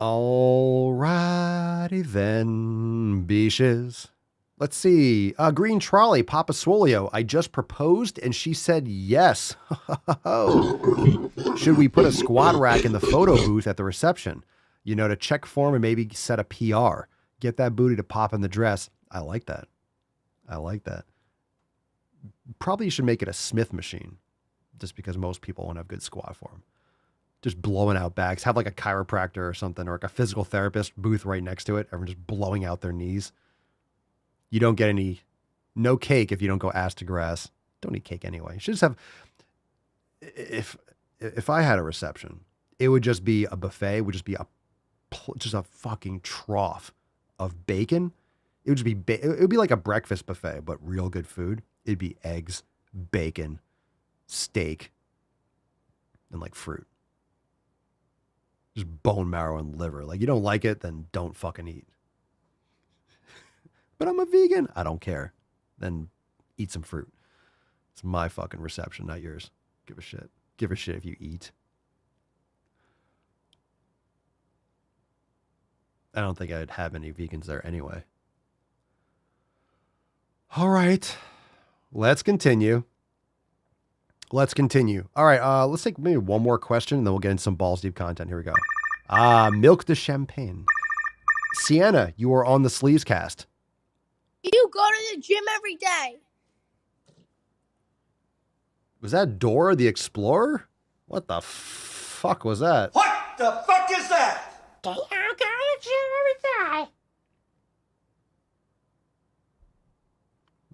Alrighty then, beaches. Let's see. Green Trolley, Papa Swolio. I just proposed and she said yes. Should we put a squat rack in the photo booth at the reception? To check form and maybe set a PR. Get that booty to pop in the dress. I like that. Probably you should make it a Smith machine just because most people won't have good squat form. Just blowing out bags. Have like a chiropractor or something or like a physical therapist booth right next to it. Everyone just blowing out their knees. You don't get no cake if you don't go ass to grass. Don't eat cake anyway. You should just have, if I had a reception, it would just be a buffet. It would just be just a fucking trough of bacon. It would just be, it would be like a breakfast buffet, but real good food. It'd be eggs, bacon, steak, and like fruit. Just bone marrow and liver. Like you don't like it, then don't fucking eat. But I'm a vegan. I don't care. Then eat some fruit. It's my fucking reception, not yours. Give a shit. Give a shit if you eat. I don't think I'd have any vegans there anyway. All right. Let's continue. All right. Let's take maybe one more question and then we'll get into some balls deep content. Here we go. Milk de Champagne. Sienna, you are on the Sleeves Cast. You go to the gym every day. Was that Dora the Explorer? What the fuck was that? What the fuck is that? Do you go to the gym every day?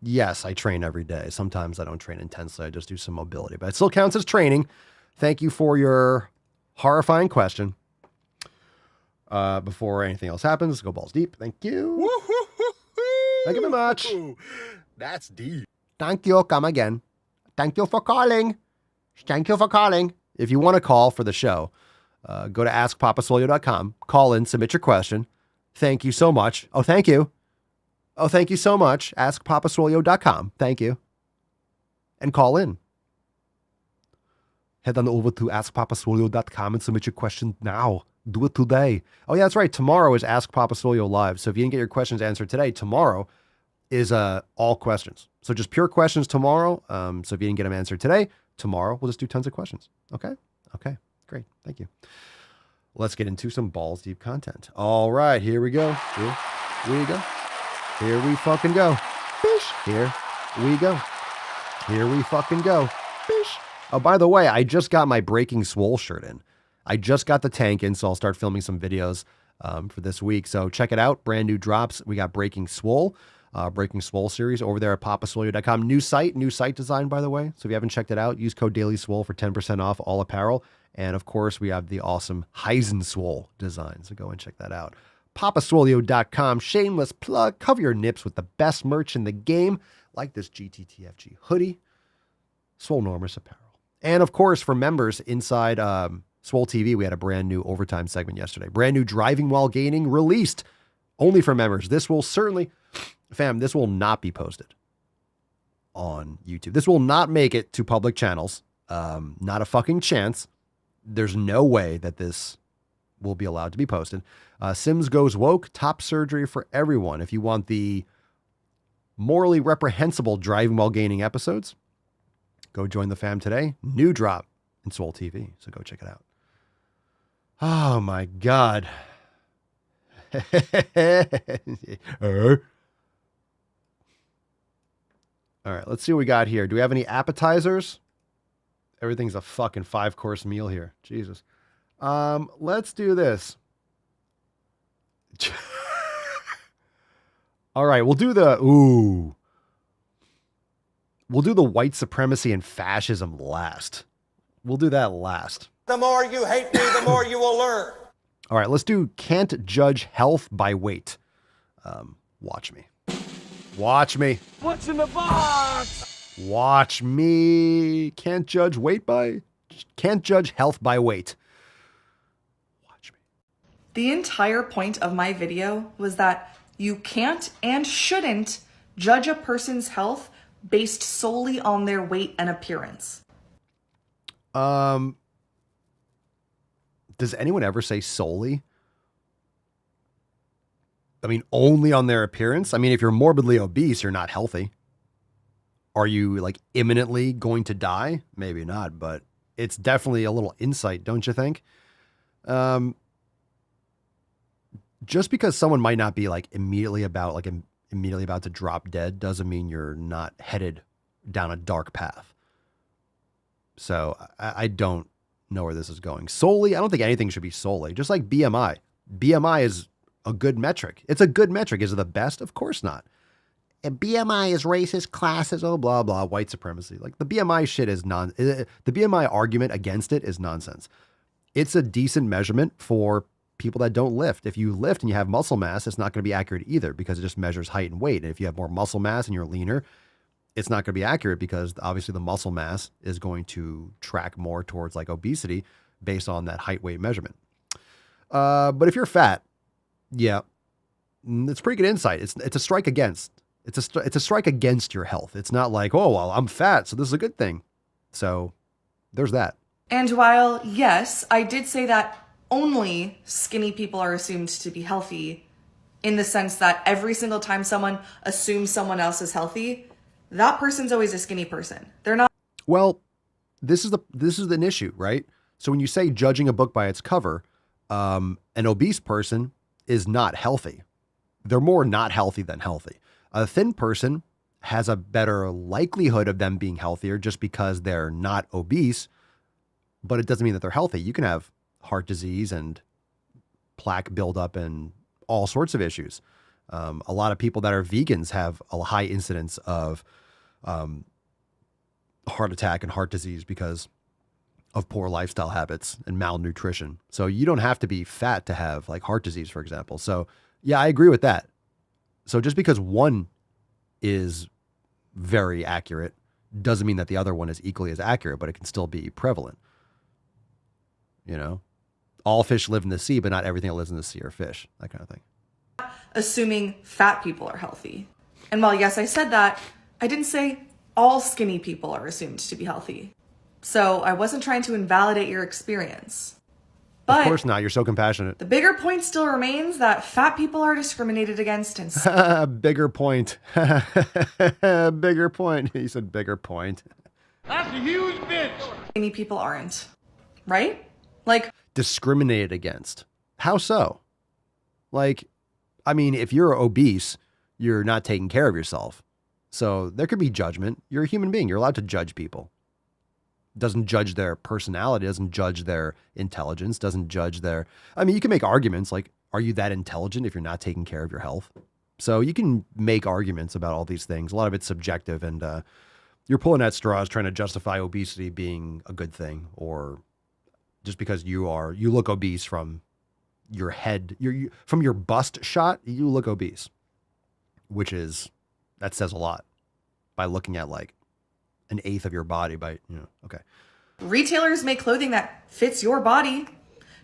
Yes, I train every day. Sometimes I don't train intensely. I just do some mobility, but it still counts as training. Thank you for your horrifying question. before anything else happens. Go balls deep. Thank you. Thank you very much. That's deep. Thank you. Come again. Thank you for calling. Thank you for calling. If you want to call for the show, go to askpapasolio.com. Call in, submit your question. Thank you so much. Oh, thank you. Oh, thank you so much. Askpapasolio.com. Thank you. And call in. Head on over to askpapasolio.com and submit your question now. Do it today. Oh, yeah, that's right. Tomorrow is Ask Papa Solio Live. So if you didn't get your questions answered today, tomorrow is all questions. So just pure questions tomorrow. So if you didn't get them answered today, tomorrow we'll just do tons of questions. Okay? Okay. Great. Thank you. Let's get into some balls deep content. All right. Here we go. Here we go. Here we fucking go. Bish. Here we go. Here we fucking go. Bish. Oh, by the way, I just got my Breaking Swole shirt in. I just got the tank in, so I'll start filming some videos for this week. So check it out. Brand new drops. We got Breaking Swole series over there at papasolio.com. New site design, by the way. So if you haven't checked it out, use code Daily Swole for 10% off all apparel. And of course, we have the awesome Heisen Swole design. So go and check that out. papasolio.com. Shameless plug. Cover your nips with the best merch in the game, like this GTTFG hoodie, Swolenormous apparel. And of course, for members inside Swole TV, we had a brand new overtime segment yesterday. Brand new Driving While Gaining released only for members. This will certainly, fam, this will not be posted on YouTube. This will not make it to public channels. Not a fucking chance. There's no way that this will be allowed to be posted. Sims Goes Woke, top surgery for everyone. If you want the morally reprehensible Driving While Gaining episodes, go join the fam today. New drop in Swole TV. So go check it out. Oh my God. All right, let's see what we got here. Do we have any appetizers? Everything's a fucking 5-course meal here. Jesus. Let's do this. All right, we'll do the white supremacy and fascism last. We'll do that last. The more you hate me, the more you will learn. All right, let's do can't judge health by weight. Watch me. Watch me. What's in the box? Watch me. Can't judge health by weight. Watch me. The entire point of my video was that you can't and shouldn't judge a person's health based solely on their weight and appearance. Does anyone ever say solely? I mean, only on their appearance? I mean, if you're morbidly obese, you're not healthy. Are you like imminently going to die? Maybe not, but it's definitely a little insight, don't you think? Just because someone might not be like immediately about to drop dead doesn't mean you're not headed down a dark path. So I don't know where this is going. Solely, I don't think anything should be solely. Just like BMI. BMI is a good metric. It's a good metric. Is it the best? Of course not. And BMI is racist, classist, oh, blah, blah, white supremacy. Like the BMI shit is the BMI argument against it is nonsense. It's a decent measurement for people that don't lift. If you lift and you have muscle mass, it's not going to be accurate either because it just measures height and weight. And if you have more muscle mass and you're leaner, it's not going to be accurate because obviously the muscle mass is going to track more towards like obesity based on that height weight measurement. But if you're fat, yeah, it's pretty good insight. It's a strike against. It's a strike against your health. It's not like, oh, well, I'm fat, so this is a good thing. So there's that. And while, yes, I did say that only skinny people are assumed to be healthy in the sense that every single time someone assumes someone else is healthy, that person's always a skinny person. They're not. Well, this is an issue, right? So when you say judging a book by its cover, an obese person is not healthy. They're more not healthy than healthy. A thin person has a better likelihood of them being healthier just because they're not obese, but it doesn't mean that they're healthy. You can have heart disease and plaque buildup and all sorts of issues. A lot of people that are vegans have a high incidence of heart attack and heart disease because of poor lifestyle habits and malnutrition. So you don't have to be fat to have like heart disease, for example. So yeah, I agree with that. So just because one is very accurate doesn't mean that the other one is equally as accurate, but it can still be prevalent. You know, all fish live in the sea, but not everything that lives in the sea are fish, that kind of thing. Assuming fat people are healthy. And while yes, I said that, I didn't say all skinny people are assumed to be healthy. So I wasn't trying to invalidate your experience. But of course not. You're so compassionate. The bigger point still remains that fat people are discriminated against and bigger point. Bigger point. He said bigger point. That's a huge bitch. Skinny people aren't. Right? Like discriminated against. How so? Like, I mean, if you're obese, you're not taking care of yourself. So there could be judgment. You're a human being. You're allowed to judge people. Doesn't judge their personality, doesn't judge their intelligence, doesn't judge their... I mean, you can make arguments like, are you that intelligent if you're not taking care of your health? So you can make arguments about all these things. A lot of it's subjective, and you're pulling at straws trying to justify obesity being a good thing, or just because you look obese from your head, from your bust shot, you look obese, that says a lot by looking at like an eighth of your body by, okay. Retailers make clothing that fits your body.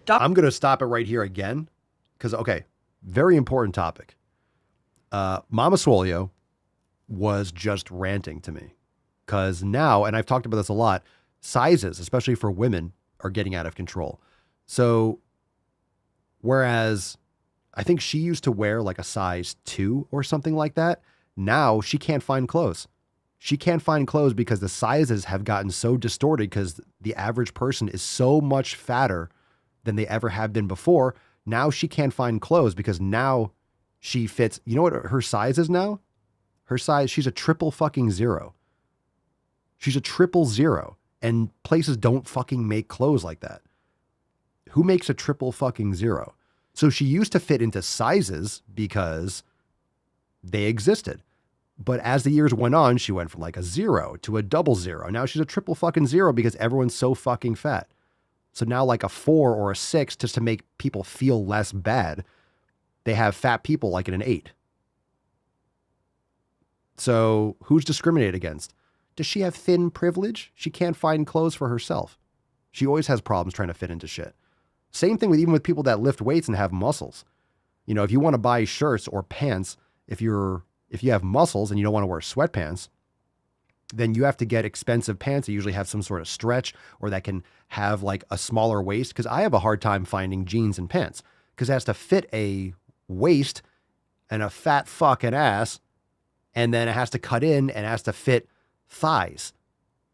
I'm going to stop it right here again because, okay, very important topic. Mama Swolio was just ranting to me because now, and I've talked about this a lot, sizes, especially for women, are getting out of control. So whereas I think she used to wear like a size 2 or something like that, now she can't find clothes. She can't find clothes because the sizes have gotten so distorted because the average person is so much fatter than they ever have been before. Now she can't find clothes because now she fits. You know what her size is now? Her size, she's a triple fucking 0. She's a 000. And places don't fucking make clothes like that. Who makes a triple fucking 0? So she used to fit into sizes because they existed. But as the years went on, she went from like a 0 to a 00. Now she's a triple fucking 0 because everyone's so fucking fat. So now like a 4 or a 6, just to make people feel less bad, they have fat people like in an 8. So who's discriminated against? Does she have thin privilege? She can't find clothes for herself. She always has problems trying to fit into shit. Same thing even with people that lift weights and have muscles. You know, if you want to buy shirts or pants, if you have muscles and you don't want to wear sweatpants, then you have to get expensive pants that usually have some sort of stretch or that can have like a smaller waist. Because I have a hard time finding jeans and pants because it has to fit a waist and a fat fucking ass. And then it has to cut in and it has to fit thighs.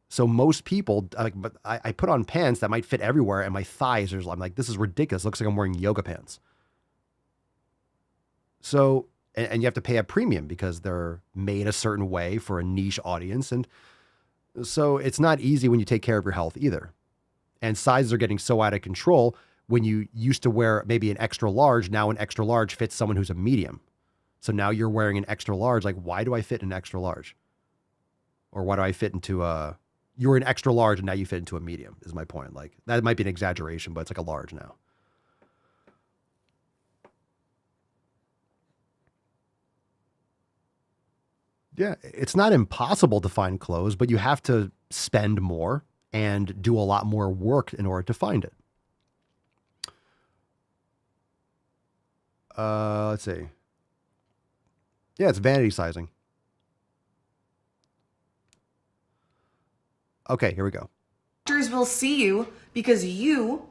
So most people, but I put on pants that might fit everywhere and my thighs I'm like, this is ridiculous. It looks like I'm wearing yoga pants. So, and you have to pay a premium because they're made a certain way for a niche audience. And so it's not easy when you take care of your health either. And sizes are getting so out of control. When you used to wear maybe an extra large, now an extra large fits someone who's a medium. So now you're wearing an extra large. Like, why do I fit in an extra large? Or why do I fit into you're an extra large and now you fit into a medium is my point. Like that might be an exaggeration, but it's like a large now. Yeah, it's not impossible to find clothes, but you have to spend more and do a lot more work in order to find it. Let's see. Yeah, it's vanity sizing. Okay, here we go. Doctors will see you because you,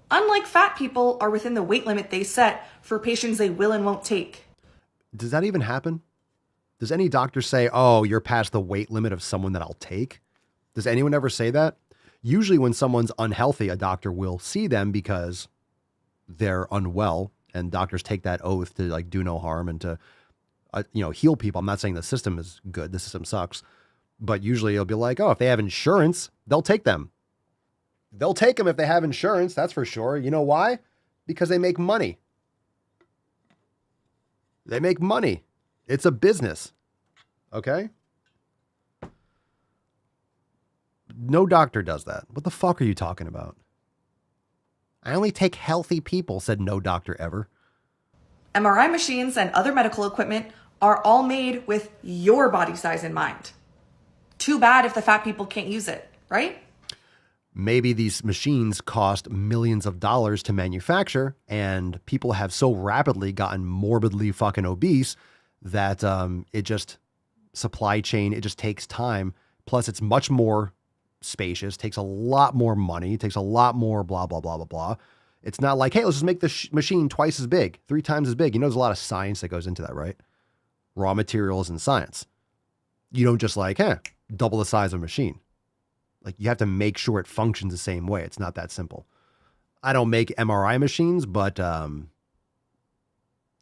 unlike fat people, are within the weight limit they set for patients they will and won't take. Does that even happen? Does any doctor say, oh, you're past the weight limit of someone that I'll take? Does anyone ever say that? Usually when someone's unhealthy, a doctor will see them because they're unwell, and doctors take that oath to like do no harm and to heal people. I'm not saying the system is good. The system sucks. But usually it'll be like, oh, if they have insurance, they'll take them. They'll take them if they have insurance. That's for sure. You know why? Because they make money. They make money. It's a business. Okay? No doctor does that. What the fuck are you talking about? I only take healthy people, said no doctor ever. MRI machines and other medical equipment are all made with your body size in mind. Too bad if the fat people can't use it, right? Maybe these machines cost millions of dollars to manufacture, and people have so rapidly gotten morbidly fucking obese that it just, supply chain, it just takes time. Plus, it's much more spacious, takes a lot more money, takes a lot more blah, blah, blah, blah, blah. It's not like, hey, let's just make the machine twice as big, 3 times as big. You know, there's a lot of science that goes into that, right? Raw materials and science. You don't just like, double the size of a machine. Like, you have to make sure it functions the same way. It's not that simple. I don't make MRI machines, but,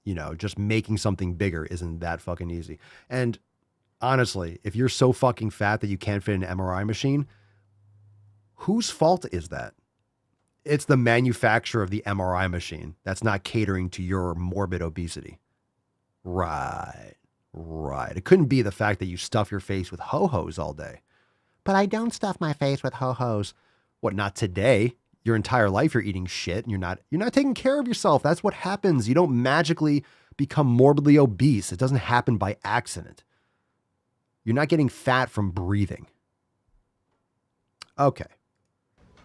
you know, just making something bigger isn't that fucking easy. And honestly, if you're so fucking fat that you can't fit in an MRI machine, whose fault is that? It's the manufacturer of the MRI machine that's not catering to your morbid obesity. Right. It couldn't be the fact that you stuff your face with ho-hos all day. But I don't stuff my face with ho-hos. What, not today? Your entire life you're eating shit and you're not taking care of yourself. That's what happens. You don't magically become morbidly obese. It doesn't happen by accident. You're not getting fat from breathing. Okay.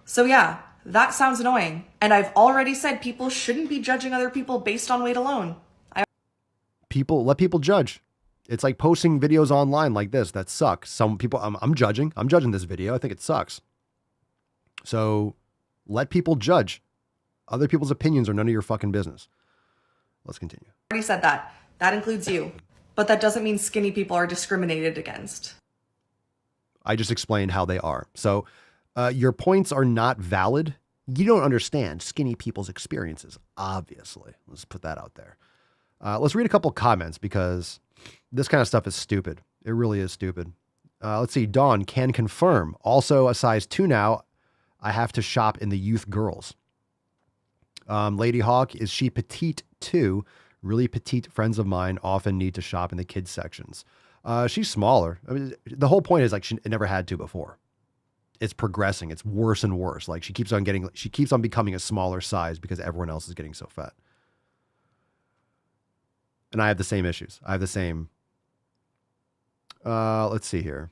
So yeah, that sounds annoying. And I've already said people shouldn't be judging other people based on weight alone. Let people judge. It's like posting videos online like this that suck. Some people, I'm judging this video. I think it sucks. So let people judge. Other people's opinions are none of your fucking business. Let's continue. I already said that. That includes you. But that doesn't mean skinny people are discriminated against. I just explained how they are. So your points are not valid. You don't understand skinny people's experiences, obviously. Let's put that out there. Let's read a couple comments because this kind of stuff is stupid. It really is stupid. Let's see. Dawn can confirm. Also a size 2 now. I have to shop in the youth girls. Lady Hawk, is she petite too? Really petite friends of mine often need to shop in the kids sections. She's smaller. I mean, the whole point is like she never had to before. It's progressing. It's worse and worse. Like she keeps on becoming a smaller size because everyone else is getting so fat. And I have the same issues. I have the same. Let's see here.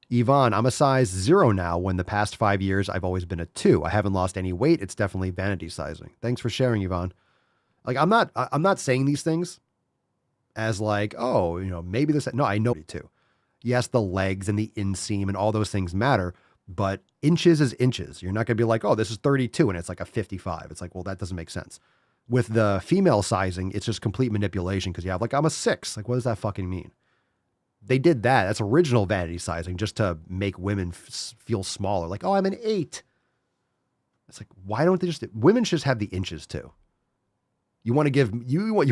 Yvonne, I'm a size 0 now when the past 5 years I've always been a 2. I haven't lost any weight. It's definitely vanity sizing. Thanks for sharing, Yvonne. Like I'm not saying these things as like, oh, you know, maybe this. No, I know too. Yes, the legs and the inseam and all those things matter, but inches is inches. You're not going to be like, oh, this is 32 and it's like a 55. It's like, well, that doesn't make sense. With the female sizing, it's just complete manipulation because you have like, I'm a 6. Like, what does that fucking mean? They did that. That's original vanity sizing just to make women feel smaller. Like, oh, I'm an 8. It's like, why don't they women should just have the inches too. You want to give, you want,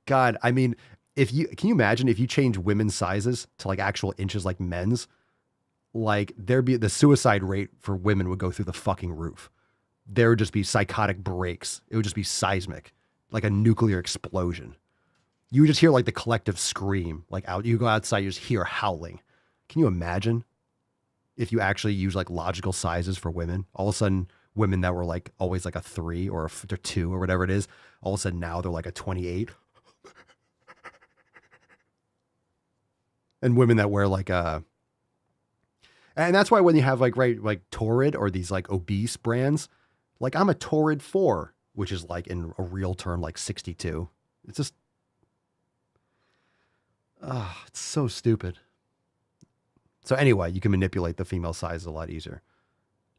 God, I mean, can you imagine if you change women's sizes to like actual inches like men's? Like the suicide rate for women would go through the fucking roof. There would just be psychotic breaks. It would just be seismic, like a nuclear explosion. You would just hear like the collective scream, like you go outside, you just hear howling. Can you imagine if you actually use like logical sizes for women? All of a sudden, women that were like always like a 3 or a 2 or whatever it is, all of a sudden now they're like a 28. And women that wear like and that's why when you have like Torrid or these like obese brands, like I'm a Torrid 4, which is like in a real term like 62. It's just, it's so stupid. So anyway, you can manipulate the female size a lot easier.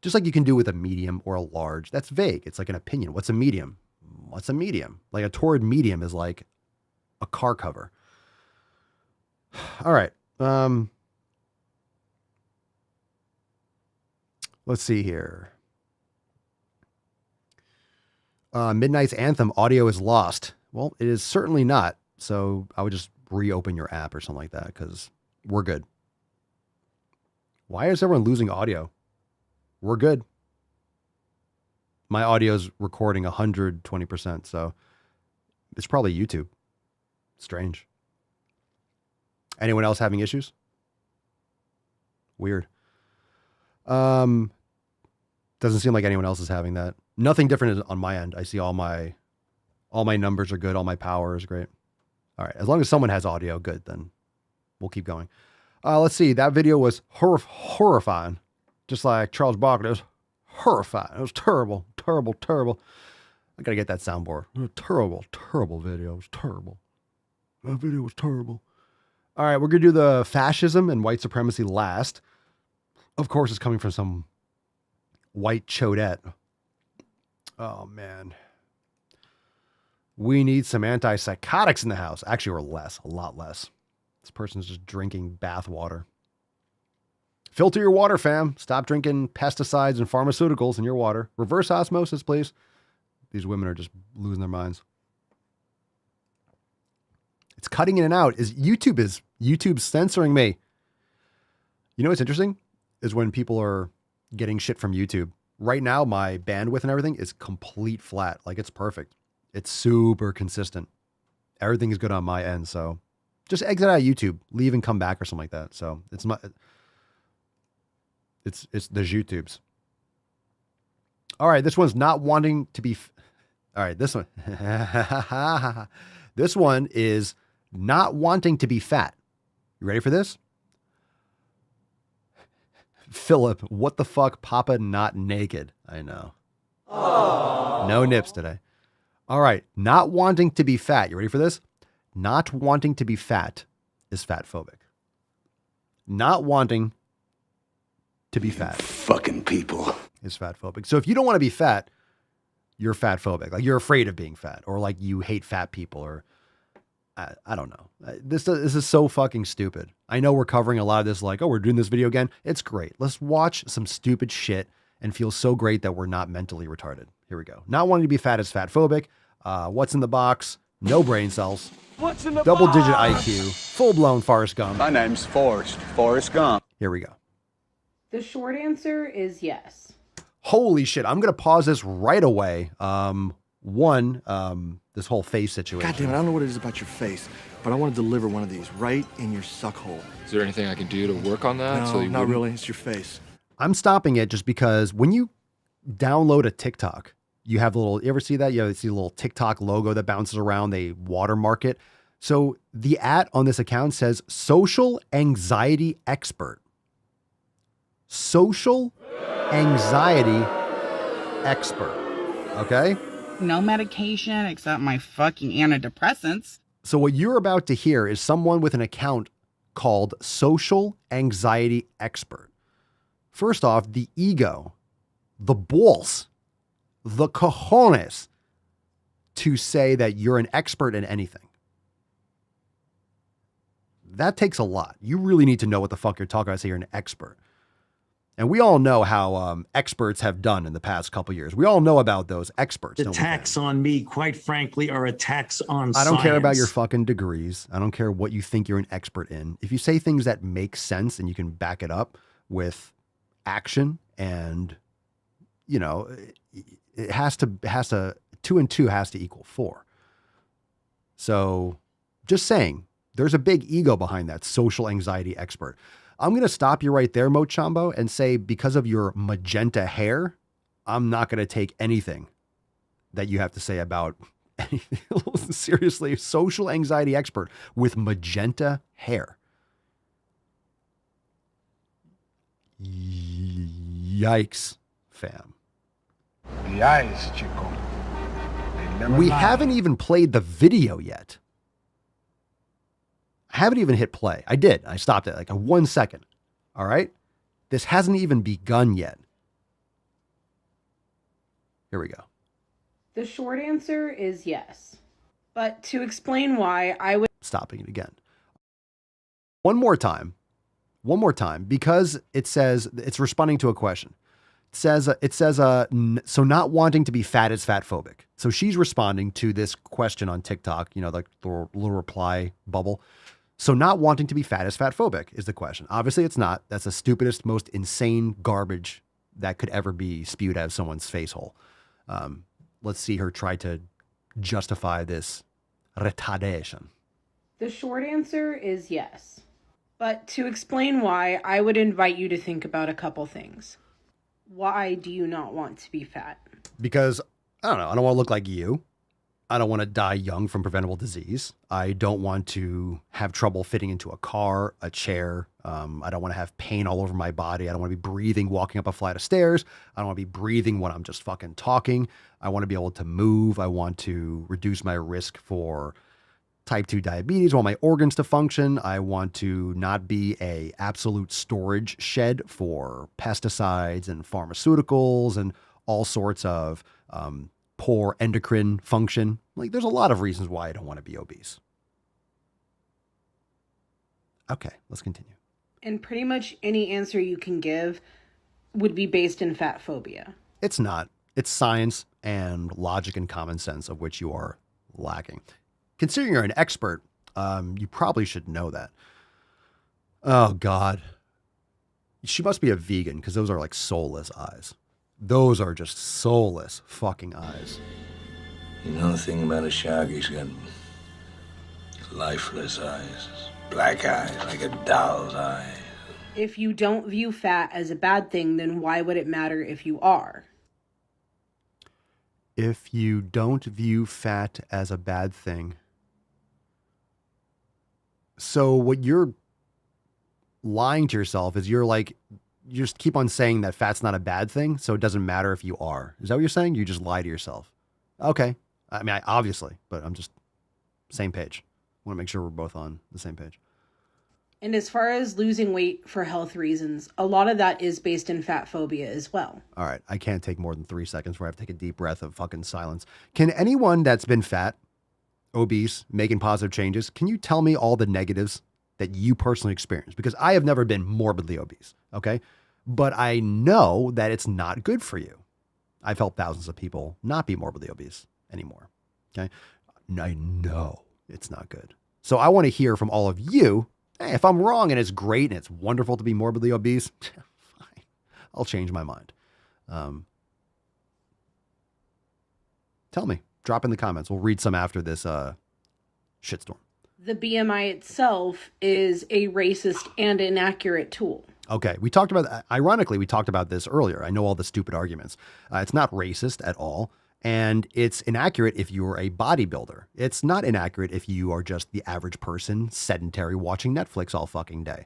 Just like you can do with a medium or a large. That's vague. It's like an opinion. What's a medium? What's a medium? Like a Torrid medium is like a car cover. All right. Let's see here. Midnight's Anthem audio is lost. Well, it is certainly not. So I would just reopen your app or something like that because we're good. Why is everyone losing audio? We're good. My audio's recording 120%, so it's probably YouTube. Strange. Anyone else having issues? Weird. Doesn't seem like anyone else is having that. Nothing different on my end. I see all my numbers are good. All my power is great. All right. As long as someone has audio, good, then we'll keep going. Let's see. That video was horrifying. Just like Charles Barkley. It was horrifying. It was terrible. Terrible, terrible. I got to get that soundboard. Terrible, terrible video. It was terrible. That video was terrible. All right. We're going to do the fascism and white supremacy last. Of course, it's coming from some white chodette. Oh, man. We need some antipsychotics in the house. Actually, or less. A lot less. This person's just drinking bath water. Filter your water, fam. Stop drinking pesticides and pharmaceuticals in your water. Reverse osmosis, please. These women are just losing their minds. It's cutting in and out. YouTube censoring me. You know what's interesting? Is when people are getting shit from YouTube. Right now, my bandwidth and everything is complete flat. Like, it's perfect. It's super consistent. Everything is good on my end. So just exit out of YouTube, leave and come back or something like that. So it's the YouTubes. All right. This one's not wanting to be. All right. This one. This one is not wanting to be fat. You ready for this? Philip, what the fuck? Papa not naked. I know. Aww. No nips today. All right. Not wanting to be fat. You ready for this? Not wanting to be fat is fat phobic. Not wanting to be fat. Fucking people. Is fat phobic. So if you don't want to be fat, you're fat phobic. Like, you're afraid of being fat, or like you hate fat people, or I don't know. This is so fucking stupid. I know we're covering a lot of this like, oh, we're doing this video again. It's great. Let's watch some stupid shit and feel so great that we're not mentally retarded. Here we go. Not wanting to be fat is fat phobic. What's in the box? No brain cells. What's in the Double-digit box? IQ. Full-blown Forrest Gump. My name's Forrest Gump. Here we go. The short answer is yes. Holy shit. I'm going to pause this right away. This whole face situation. God damn it, I don't know what it is about your face, but I want to deliver one of these right in your suck hole. Is there anything I can do to work on that? No, not really. It's your face. I'm stopping it just because when you download a TikTok, you have you ever see that? You see a little TikTok logo that bounces around, they watermark it. So the on this account says social anxiety expert. Social anxiety expert. Okay? No medication except my fucking antidepressants. So what you're about to hear is someone with an account called social anxiety expert. First off, the ego, the balls, the cojones to say that you're an expert in anything. That takes a lot. You really need to know what the fuck you're talking about to say you're an expert. And we all know how experts have done in the past couple years. We all know about those experts. Attacks on me, quite frankly, are attacks on I don't care about your fucking degrees. I don't care what you think you're an expert in. If you say things that make sense and you can back it up with action and, you know, it has to 2 and 2 has to equal 4. So just saying, there's a big ego behind that social anxiety expert. I'm going to stop you right there, Mochambo, and say because of your magenta hair, I'm not going to take anything that you have to say about anything. Seriously, social anxiety expert with magenta hair. Yikes, fam. Yikes, chico. We haven't even played the video yet. I haven't even hit play. I did. I stopped it like a 1 second. All right. This hasn't even begun yet. Here we go. The short answer is yes. But to explain why, I would... Stopping it again. One more time, because it says it's responding to a question. It says, so not wanting to be fat is fat phobic. So she's responding to this question on TikTok, you know, like the little reply bubble. So not wanting to be fat is fat phobic is the question. Obviously it's not. That's the stupidest, most insane garbage that could ever be spewed out of someone's face hole. Let's see her try to justify this retardation. The short answer is yes. But to explain why, I would invite you to think about a couple things. Why do you not want to be fat? Because, I don't know, I don't want to look like you. I don't want to die young from preventable disease. I don't want to have trouble fitting into a car, a chair. I don't want to have pain all over my body. I don't want to be breathing walking up a flight of stairs. I don't want to be breathing when I'm just fucking talking. I want to be able to move. I want to reduce my risk for type 2 diabetes. I want my organs to function. I want to not be a absolute storage shed for pesticides and pharmaceuticals and all sorts of poor endocrine function. Like, there's a lot of reasons why I don't want to be obese. Okay, let's continue. And pretty much any answer you can give would be based in fat phobia. It's not. It's science and logic and common sense, of which you are lacking. Considering you're an expert, you probably should know that. Oh, God. She must be a vegan, because those are like soulless eyes. Those are just soulless fucking eyes. You know the thing about a shark? He's got lifeless eyes. Black eyes, like a doll's eyes. If you don't view fat as a bad thing, then why would it matter if you are? If you don't view fat as a bad thing. So what you're lying to yourself is you just keep on saying that fat's not a bad thing, so it doesn't matter if you are. Is that what you're saying? You just lie to yourself. Okay. I mean, obviously, but I'm just same page. I want to make sure we're both on the same page. And as far as losing weight for health reasons, a lot of that is based in fat phobia as well. All right. I can't take more than 3 seconds where I have to take a deep breath of fucking silence. Can anyone that's been fat, obese, making positive changes, can you tell me all the negatives that you personally experienced? Because I have never been morbidly obese, okay? But I know that it's not good for you. I've helped thousands of people not be morbidly obese anymore, okay? I know it's not good. So I want to hear from all of you, hey, if I'm wrong and it's great and it's wonderful to be morbidly obese, fine, I'll change my mind. Tell me. Drop in the comments. We'll read some after this shitstorm. The BMI itself is a racist and inaccurate tool. Okay, we talked about, ironically, we talked about this earlier. I know all the stupid arguments. It's not racist at all, and it's inaccurate if you're a bodybuilder. It's not inaccurate if you are just the average person, sedentary, watching Netflix all fucking day.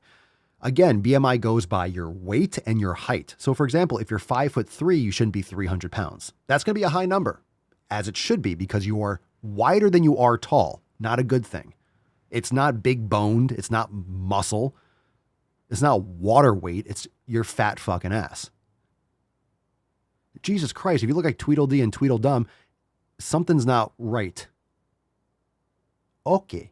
Again, BMI goes by your weight and your height. So for example, if you're 5'3", you shouldn't be 300 pounds. That's going to be a high number, as it should be, because you are wider than you are tall. Not a good thing. It's not big boned. It's not muscle. It's not water weight. It's your fat fucking ass. Jesus Christ. If you look like Tweedledee and Tweedledum, something's not right. Okay.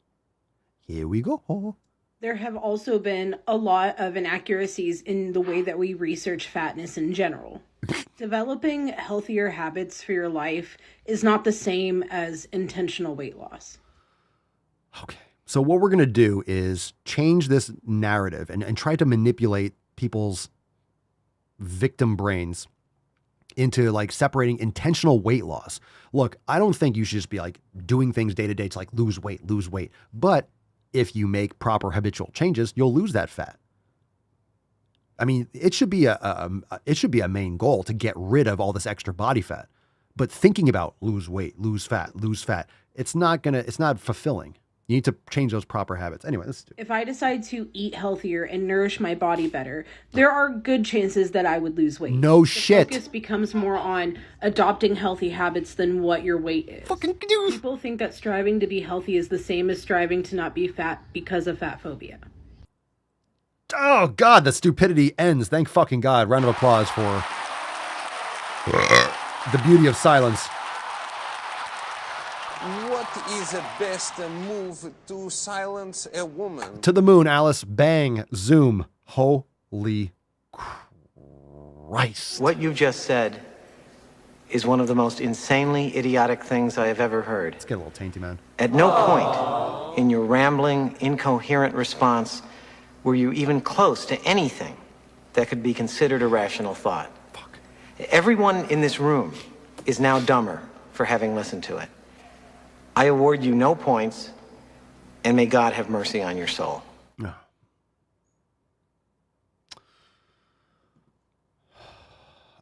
Here we go. There have also been a lot of inaccuracies in the way that we research fatness in general. Developing healthier habits for your life is not the same as intentional weight loss. Okay. So what we're going to do is change this narrative and try to manipulate people's victim brains into like separating intentional weight loss. Look, I don't think you should just be like doing things day to day to like lose weight. But if you make proper habitual changes, you'll lose that fat. I mean, it should be a main goal to get rid of all this extra body fat. But thinking about lose weight, lose fat, it's not fulfilling. You need to change those proper habits. Anyway, let's do it. If I decide to eat healthier and nourish my body better, there are good chances that I would lose weight. No shit. The focus becomes more on adopting healthy habits than what your weight is. Fucking dude. People think that striving to be healthy is the same as striving to not be fat because of fat phobia. Oh, God, the stupidity ends. Thank fucking God. Round of applause for the beauty of silence. What is the best move to silence a woman? To the moon, Alice. Bang. Zoom. Holy Christ. What you just said is one of the most insanely idiotic things I have ever heard. Let's get a little tainty, man. At no point in your rambling, incoherent response were you even close to anything that could be considered a rational thought. Fuck. Everyone in this room is now dumber for having listened to it. I award you no points, and may God have mercy on your soul.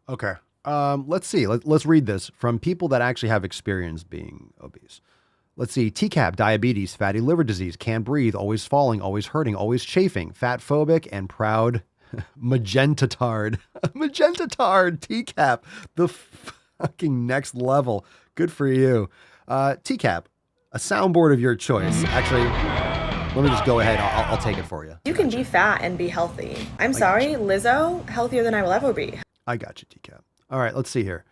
Okay. Let's see. Let's read this from people that actually have experience being obese. Let's see. TCAP, diabetes, fatty liver disease, can't breathe, always falling, always hurting, always chafing, fat phobic, and proud magentatard. Magentatard, TCAP, the fucking next level. Good for you. TCAP, a soundboard of your choice. Actually, let me just go ahead. I'll take it for you. You can be fat and be healthy. I'm sorry, Lizzo, healthier than I will ever be. I got you, TCAP. All right, let's see here.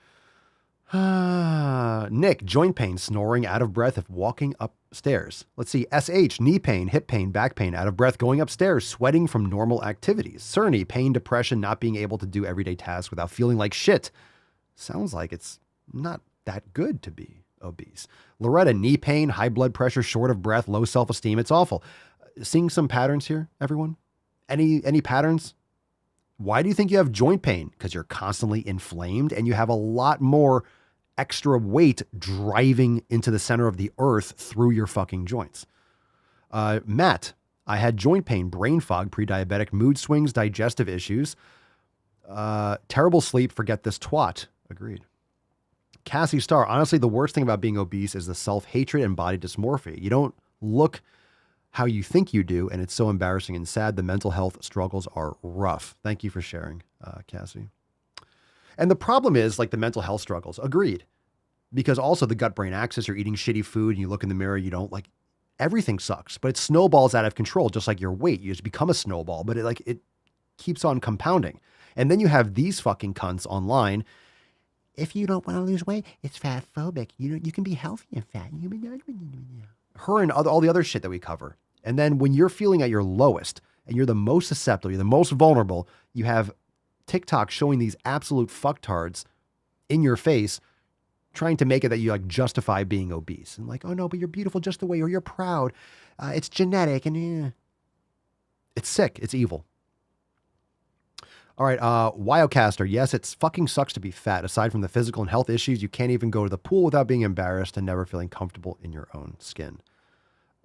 Nick, joint pain, snoring, out of breath if walking upstairs. Let's see. SH, knee pain, hip pain, back pain, out of breath going upstairs, sweating from normal activities. Cerny, pain, depression, not being able to do everyday tasks without feeling like shit. Sounds like it's not that good to be obese. Loretta, knee pain, high blood pressure, short of breath, low self-esteem. It's awful. Seeing some patterns here, everyone? Any patterns? Why do you think you have joint pain? Because you're constantly inflamed and you have a lot more extra weight driving into the center of the earth through your fucking joints. Matt, I had joint pain, brain fog, pre-diabetic, mood swings, digestive issues, terrible sleep, forget this twat. Agreed. Cassie Starr, honestly, the worst thing about being obese is the self-hatred and body dysmorphia. You don't look how you think you do, and it's so embarrassing and sad. The mental health struggles are rough. Thank you for sharing, Cassie. And the problem is, like, the mental health struggles. Agreed. Because also the gut-brain axis, you're eating shitty food, and you look in the mirror, you don't, like, everything sucks. But it snowballs out of control, just like your weight. You just become a snowball, but it keeps on compounding. And then you have these fucking cunts online. If you don't want to lose weight, it's fat phobic. You can be healthy and fat. Her and all the other shit that we cover. And then when you're feeling at your lowest and you're the most susceptible, you're the most vulnerable, you have TikTok showing these absolute fucktards in your face, trying to make it that you like justify being obese. And like, oh no, but you're beautiful just the way, or you're proud. It's genetic and it's sick. It's evil. All right, Wildcaster. Yes, it fucking sucks to be fat. Aside from the physical and health issues, you can't even go to the pool without being embarrassed and never feeling comfortable in your own skin.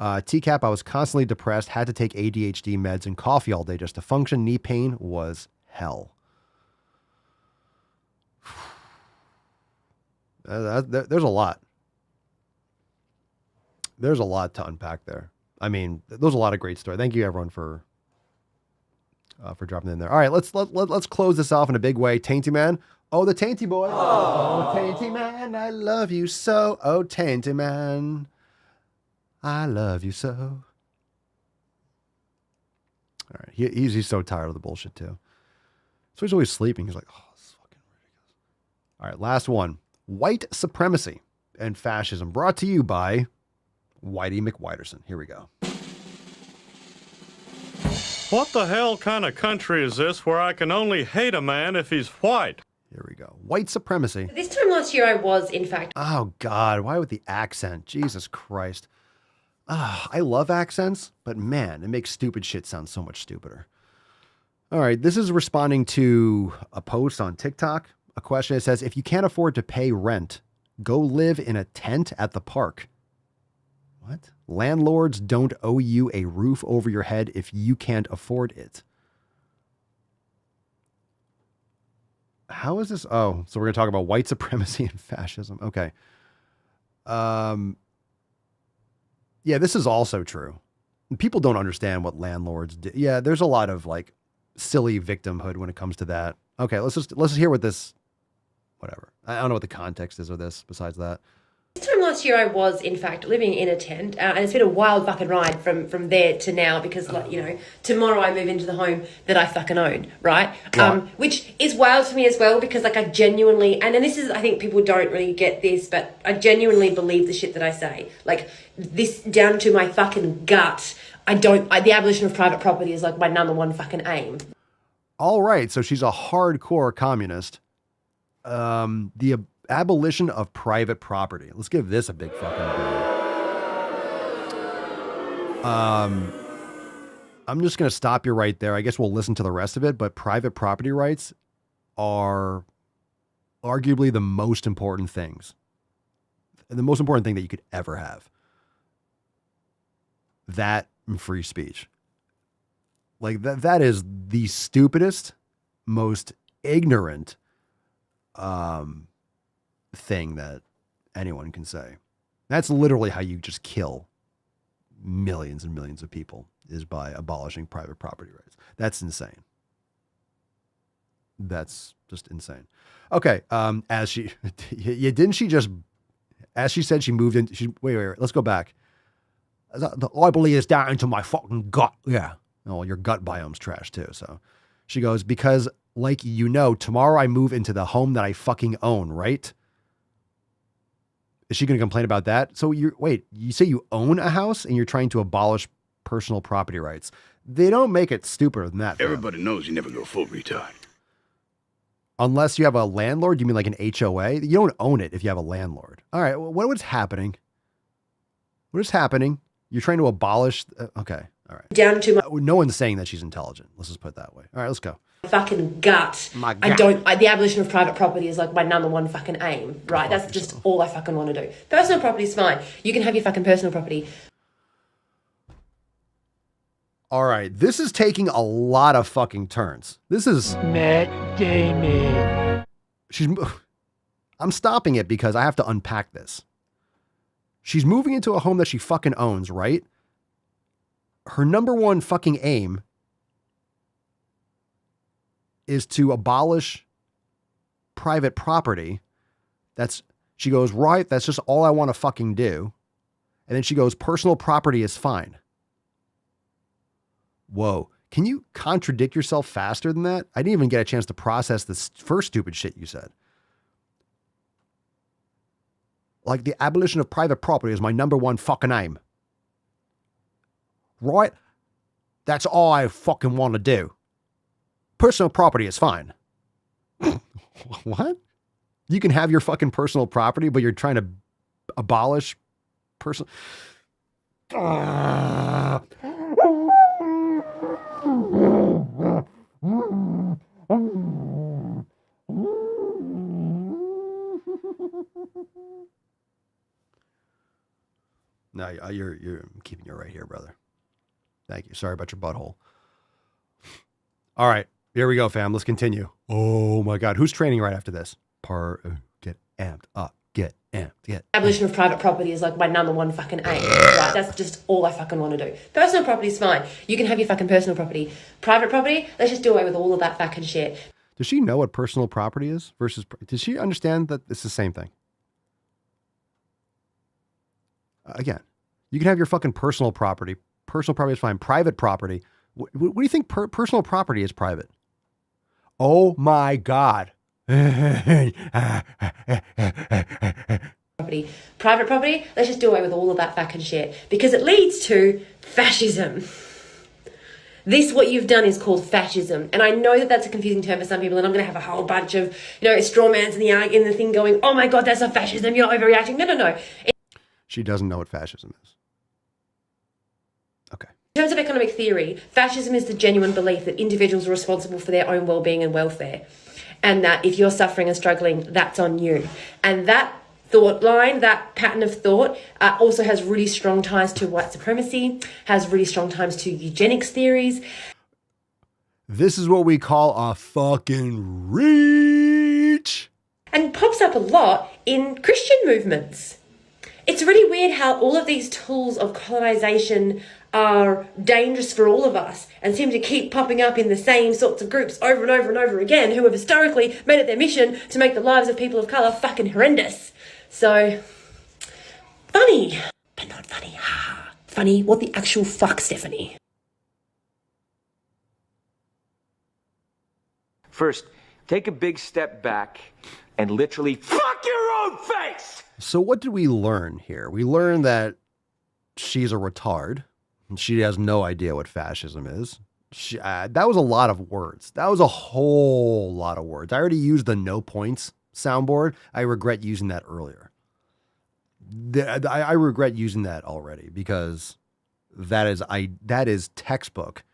TCAP, I was constantly depressed, had to take ADHD meds and coffee all day just to function. Knee pain was hell. There's a lot. There's a lot to unpack there. I mean, there's a lot of great stories. Thank you, everyone, for dropping in there. All right, let's close this off in a big way. Tainty Man. Oh, the Tainty Boy. Oh, Tainty Man, I love you so. Oh, Tainty Man, I love you so. All right, he's so tired of the bullshit too. So he's always sleeping. He's like, oh, this is fucking ridiculous. All right, last one. White supremacy and fascism, brought to you by Whitey McWhiterson. Here we go. What the hell kind of country is this where I can only hate a man if he's white? Here we go. White supremacy. This time last year I was, in fact... Oh, God. Why with the accent? Jesus Christ. I love accents, but man, it makes stupid shit sound so much stupider. All right. This is responding to a post on TikTok. A question that says, if you can't afford to pay rent, go live in a tent at the park. What? Landlords don't owe you a roof over your head if you can't afford it. How is this? Oh, so we're going to talk about white supremacy and fascism. Okay. Yeah, this is also true. People don't understand what landlords do. Yeah, there's a lot of like silly victimhood when it comes to that. Okay, let's just hear what this, whatever. I don't know what the context is of this besides that. This time last year I was, in fact, living in a tent, and it's been a wild fucking ride from there to now because, like, you know, tomorrow I move into the home that I fucking own, right? Which is wild to me as well because, like, I genuinely, and this is, I think people don't really get this, but I genuinely believe the shit that I say. Like, this down to my fucking gut. The abolition of private property is, like, my number one fucking aim. All right, so she's a hardcore communist. The abolition of private property. Let's give this a big fucking boo. I'm just going to stop you right there. I guess we'll listen to the rest of it, but private property rights are arguably the most important things. The most important thing that you could ever have. That and free speech. Like that is the stupidest, most ignorant, thing that anyone can say. That's literally how you just kill millions and millions of people, is by abolishing private property rights. That's insane. That's just insane. Okay. As she said, she moved in. Wait. Let's go back. I believe it's down into my fucking gut. Yeah. Oh, your gut biome's trash too. So she goes, because like, tomorrow I move into the home that I fucking own, right? Is she going to complain about that? So you say you own a house and you're trying to abolish personal property rights. They don't make it stupider than that. Everybody knows you never go full retard. Unless you have a landlord. You mean like an HOA? You don't own it if you have a landlord. All right. What's happening? What is happening? You're trying to abolish. Okay. All right. Down to my. No one's saying that she's intelligent. Let's just put it that way. All right. Let's go. Fucking gut. My gut. The abolition of private property is like my number one fucking aim, right? That's just all I fucking want to do. Personal property is fine. You can have your fucking personal property. All right. This is taking a lot of fucking turns. This is Matt Damon. I'm stopping it because I have to unpack this. She's moving into a home that she fucking owns, right? Her number one fucking aim is to abolish private property. She goes, right, that's just all I want to fucking do. And then she goes, personal property is fine. Whoa. Can you contradict yourself faster than that? I didn't even get a chance to process this first stupid shit you said. Like, the abolition of private property is my number one fucking aim. Right? That's all I fucking want to do. Personal property is fine. What? You can have your fucking personal property, but you're trying to abolish personal. No, you're keeping it right here, brother. Thank you. Sorry about your butthole. All right, here we go, fam. Let's continue. Oh my God, who's training right after this? Get amped up. Get amped. Abolition of private property is like my number one fucking aim, right? That's just all I fucking want to do. Personal property is fine. You can have your fucking personal property. Private property, let's just do away with all of that fucking shit. Does she know what personal property is versus? Does she understand that it's the same thing? Again, you can have your fucking personal property. Personal property is fine. Private property. What do you think personal property is private? Oh my God. Private property, let's just do away with all of that fucking shit because it leads to fascism. What you've done is called fascism. And I know that that's a confusing term for some people, and I'm going to have a whole bunch of, straw mans in the thing going, oh my God, that's a fascism. You're overreacting. No. She doesn't know what fascism is. Okay. In terms of economic theory, fascism is the genuine belief that individuals are responsible for their own well-being and welfare. And that if you're suffering and struggling, that's on you. And that thought line, that pattern of thought, also has really strong ties to white supremacy, has really strong ties to eugenics theories. This is what we call a fucking reach. And pops up a lot in Christian movements. It's really weird how all of these tools of colonization are dangerous for all of us and seem to keep popping up in the same sorts of groups over and over and over again who have historically made it their mission to make the lives of people of colour fucking horrendous. So, funny, but not funny. Funny, what the actual fuck, Stephanie? First, take a big step back and literally fuck your own face! So what did we learn here? We learned that she's a retard. She has no idea what fascism is. That was a lot of words. That was a whole lot of words. I already used the no points soundboard. I regret using that earlier. I regret using that already because that is textbook.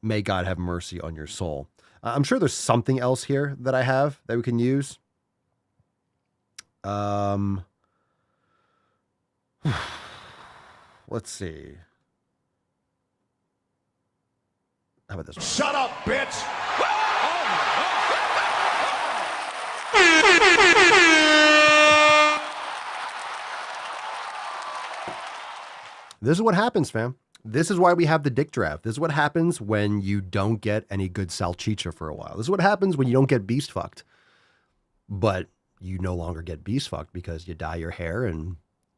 May God have mercy on your soul. I'm sure there's something else here that I have that we can use. Let's see. How about this one? Shut up, bitch! This is what happens, fam. This is why we have the dick draft. This is what happens when you don't get any good salchicha for a while. This is what happens when you don't get beast fucked. But you no longer get beast fucked because you dye your hair and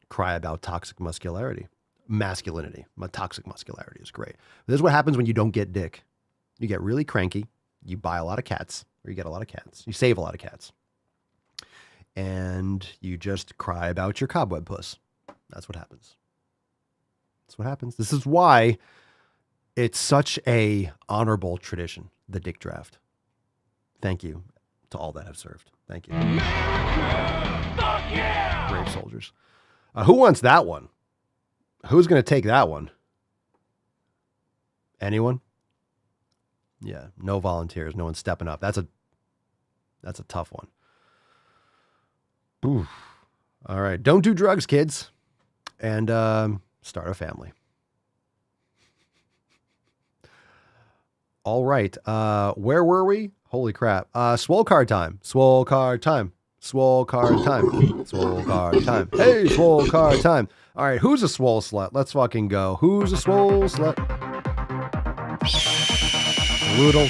cry about toxic masculinity. Toxic muscularity is great. This is what happens when you don't get dick. You get really cranky. You buy a lot of cats, or you get a lot of cats. You save a lot of cats. And you just cry about your cobweb puss. That's what happens. That's what happens. This is why it's such a honorable tradition, the dick draft. Thank you to all that have served. Thank you. Yeah! Brave soldiers. Who wants that one? Who's going to take that one? Anyone? Yeah, no volunteers. No one's stepping up. That's a tough one. Ooh. All right. Don't do drugs, kids. And start a family. All right. Where were we? Holy crap. Swole card time. Swole card time. Swole card time. Swole card time. Hey, swole card time. All right. Who's a swole slut? Let's fucking go. Who's a swole slut? Roodle.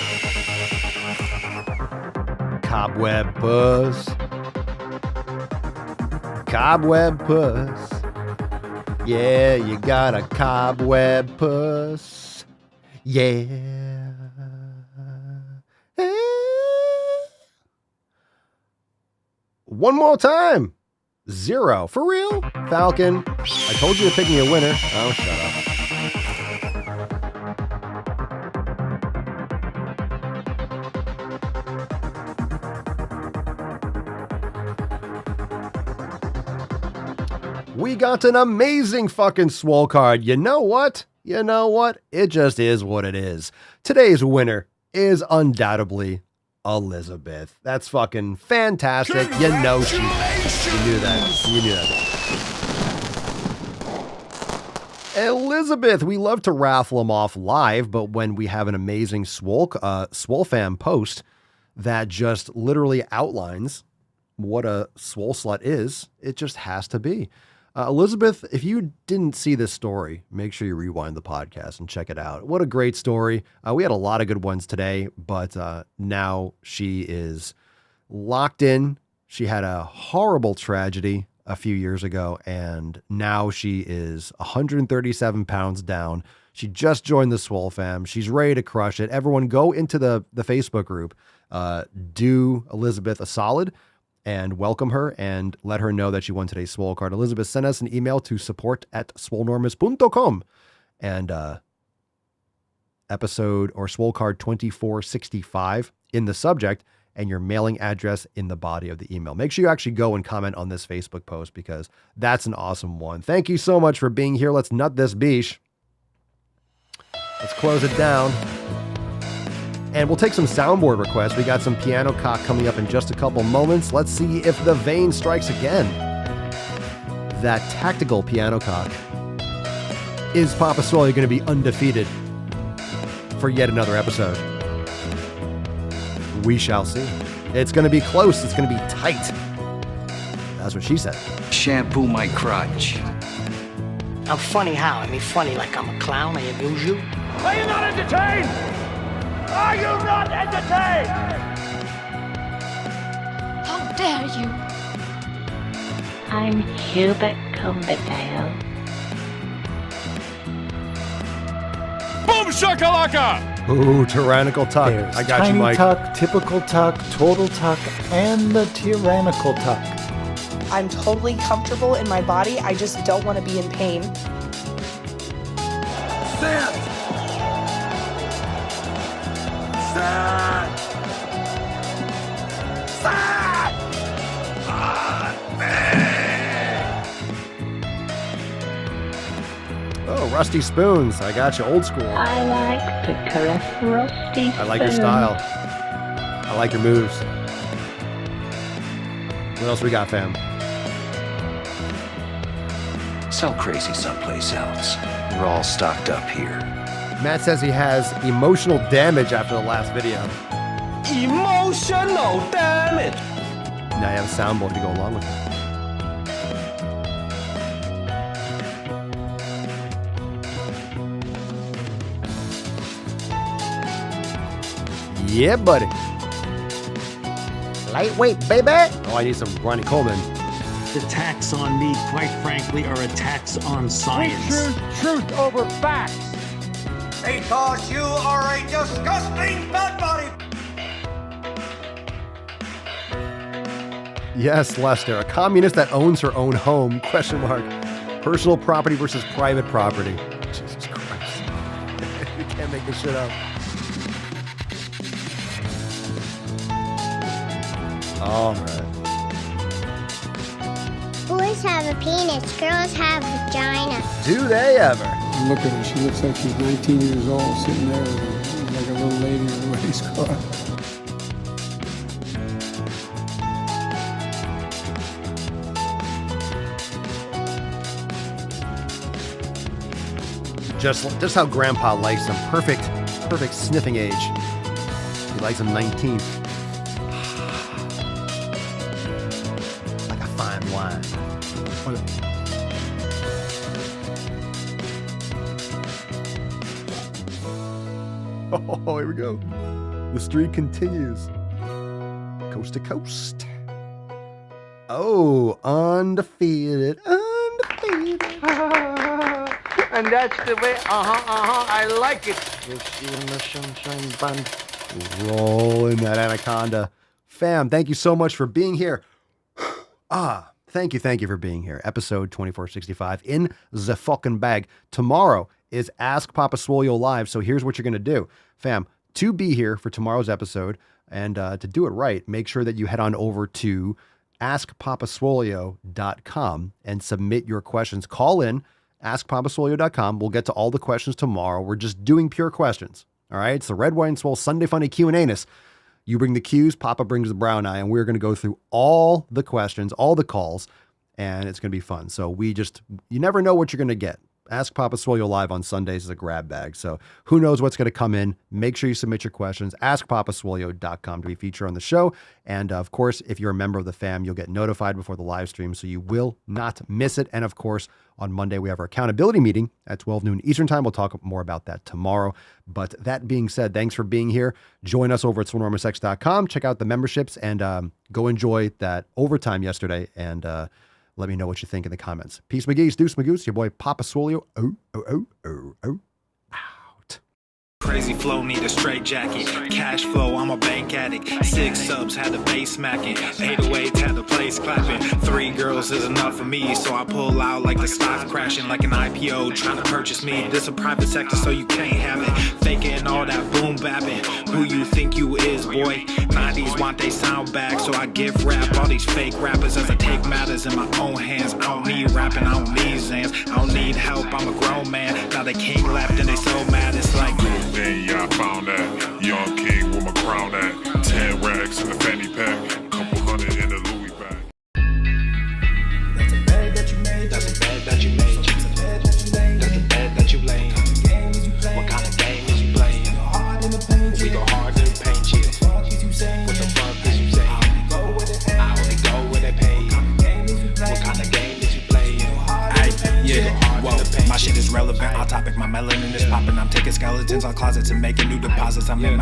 Cobweb puss. Cobweb puss. Yeah, you got a cobweb puss. Yeah. One more time. 0. For real? Falcon. I told you to pick me a winner. Oh, shut up. We got an amazing fucking swole card. You know what? You know what? It just is what it is. Today's winner is undoubtedly Elizabeth. That's fucking fantastic. You know she. You knew that. You knew that. Elizabeth, we love to raffle them off live, but when we have an amazing Swole fam post that just literally outlines what a swole slut is, it just has to be. Elizabeth, if you didn't see this story, make sure you rewind the podcast and check it out. What a great story. We had a lot of good ones today, but now she is locked in. She had a horrible tragedy a few years ago, and now she is 137 pounds down. She just joined the Swole fam. She's ready to crush it. Everyone go into the Facebook group. Do Elizabeth a solid and welcome her and let her know that she won today's Swole card. Elizabeth, send us an email to support@swolenormous.com and episode or Swole card 2465 in the subject and your mailing address in the body of the email. Make sure you actually go and comment on this Facebook post because that's an awesome one. Thank you so much for being here. Let's nut this beesh. Let's close it down. And we'll take some soundboard requests. We got some piano cock coming up in just a couple moments. Let's see if the vein strikes again. That tactical piano cock. Is Papa Swole going to be undefeated for yet another episode? We shall see. It's going to be close. It's going to be tight. That's what she said. Shampoo my crotch. I'm funny how? I mean funny like I'm a clown, I amuse you? Are you not entertained? Are you not entertained? How dare you? I'm Hubert Cumberdale. Boom shakalaka! Ooh, tyrannical tuck. There's I got tiny you, Mike. tuck, typical tuck, total tuck, and the tyrannical tuck. I'm totally comfortable in my body. I just don't want to be in pain. Stand! Stand! Stand! Oh, Rusty Spoons. I got you, old school. I like to caress rusty I like your style. I like your moves. What else we got, fam? Sell crazy someplace else. We're all stocked up here. Matt says he has emotional damage after the last video. Emotional damage! Now you have a soundboard to go along with it. Yeah, buddy. Lightweight, baby. Oh, I need some Ronnie Coleman. The attacks on me, quite frankly, are attacks on science. Truth over facts. Because you are a disgusting fat body. Yes, Lester, a communist that owns her own home, question mark. Personal property versus private property. Jesus Christ. You can't make this shit up. All right. Boys have a penis, girls have a vagina. Do they ever? Look at her. She looks like she's 19 years old, sitting there like a little lady in a race car. Just how Grandpa likes him. Perfect sniffing age. He likes him 19. Like a fine wine. Oh, here we go. The streak continues. Coast to coast. Oh, undefeated. And that's the way, I like it. Rolling that anaconda. Fam, thank you so much for being here. Thank you for being here. Episode 2465 in the fucking bag. Tomorrow is Ask Papa Swolio Live, so here's what you're going to do. Fam, to be here for tomorrow's episode and to do it right, make sure that you head on over to askpapaswolio.com and submit your questions. Call in, askpapaswolio.com. We'll get to all the questions tomorrow. We're just doing pure questions. All right? It's the Red, White, and Swole Sunday Funny Q&A-ness. You bring the Q's, Papa brings the brown eye, and we're going to go through all the questions, all the calls, and it's going to be fun. So you never know what you're going to get. Ask Papa Swolio Live on Sundays is a grab bag. So who knows what's going to come in. Make sure you submit your questions. AskPapaSwolio.com to be featured on the show. And of course, if you're a member of the fam, you'll get notified before the live stream, so you will not miss it. And of course, on Monday, we have our accountability meeting at 12 noon Eastern time. We'll talk more about that tomorrow. But that being said, thanks for being here. Join us over at SwoleNormousX.com. Check out the memberships and go enjoy that overtime yesterday. And let me know what you think in the comments. Peace, McGee's, Deuce Magoose, your boy Papa Swolio. Out. Crazy flow, need a straight jacket. Cash flow, I'm a bank addict. 6 subs, had the bass smacking. 808, had the place clapping. 3 girls is enough for me, so I pull out like the stock crashing. Like an IPO, trying to purchase me. This a private sector, so you can't have it. Faking all that boom bapping. Who you think you is, boy? 90s want they sound back, so I give rap all these fake rappers as I take matters in my own hands. I don't need rapping, I don't need Zans. I don't need help, I'm a grown man. Now the king left and they so mad, it's like yeah, I found that. Young king with my crown at. 10 racks in the fanny pack. Couple hundred in the Louis bag. That's a bed that you made. That's a bed that you made. That's a bed that you laid. What kind of game is you playing? We go hard in the paint, yeah. What the fuck is you saying? I only go where they pay. What kind of game is you playing? Yeah, whoa, my shit is relevant. Our topic, my melanin is popping. I'm taking skeletons on closets and making new deposits. I'm in my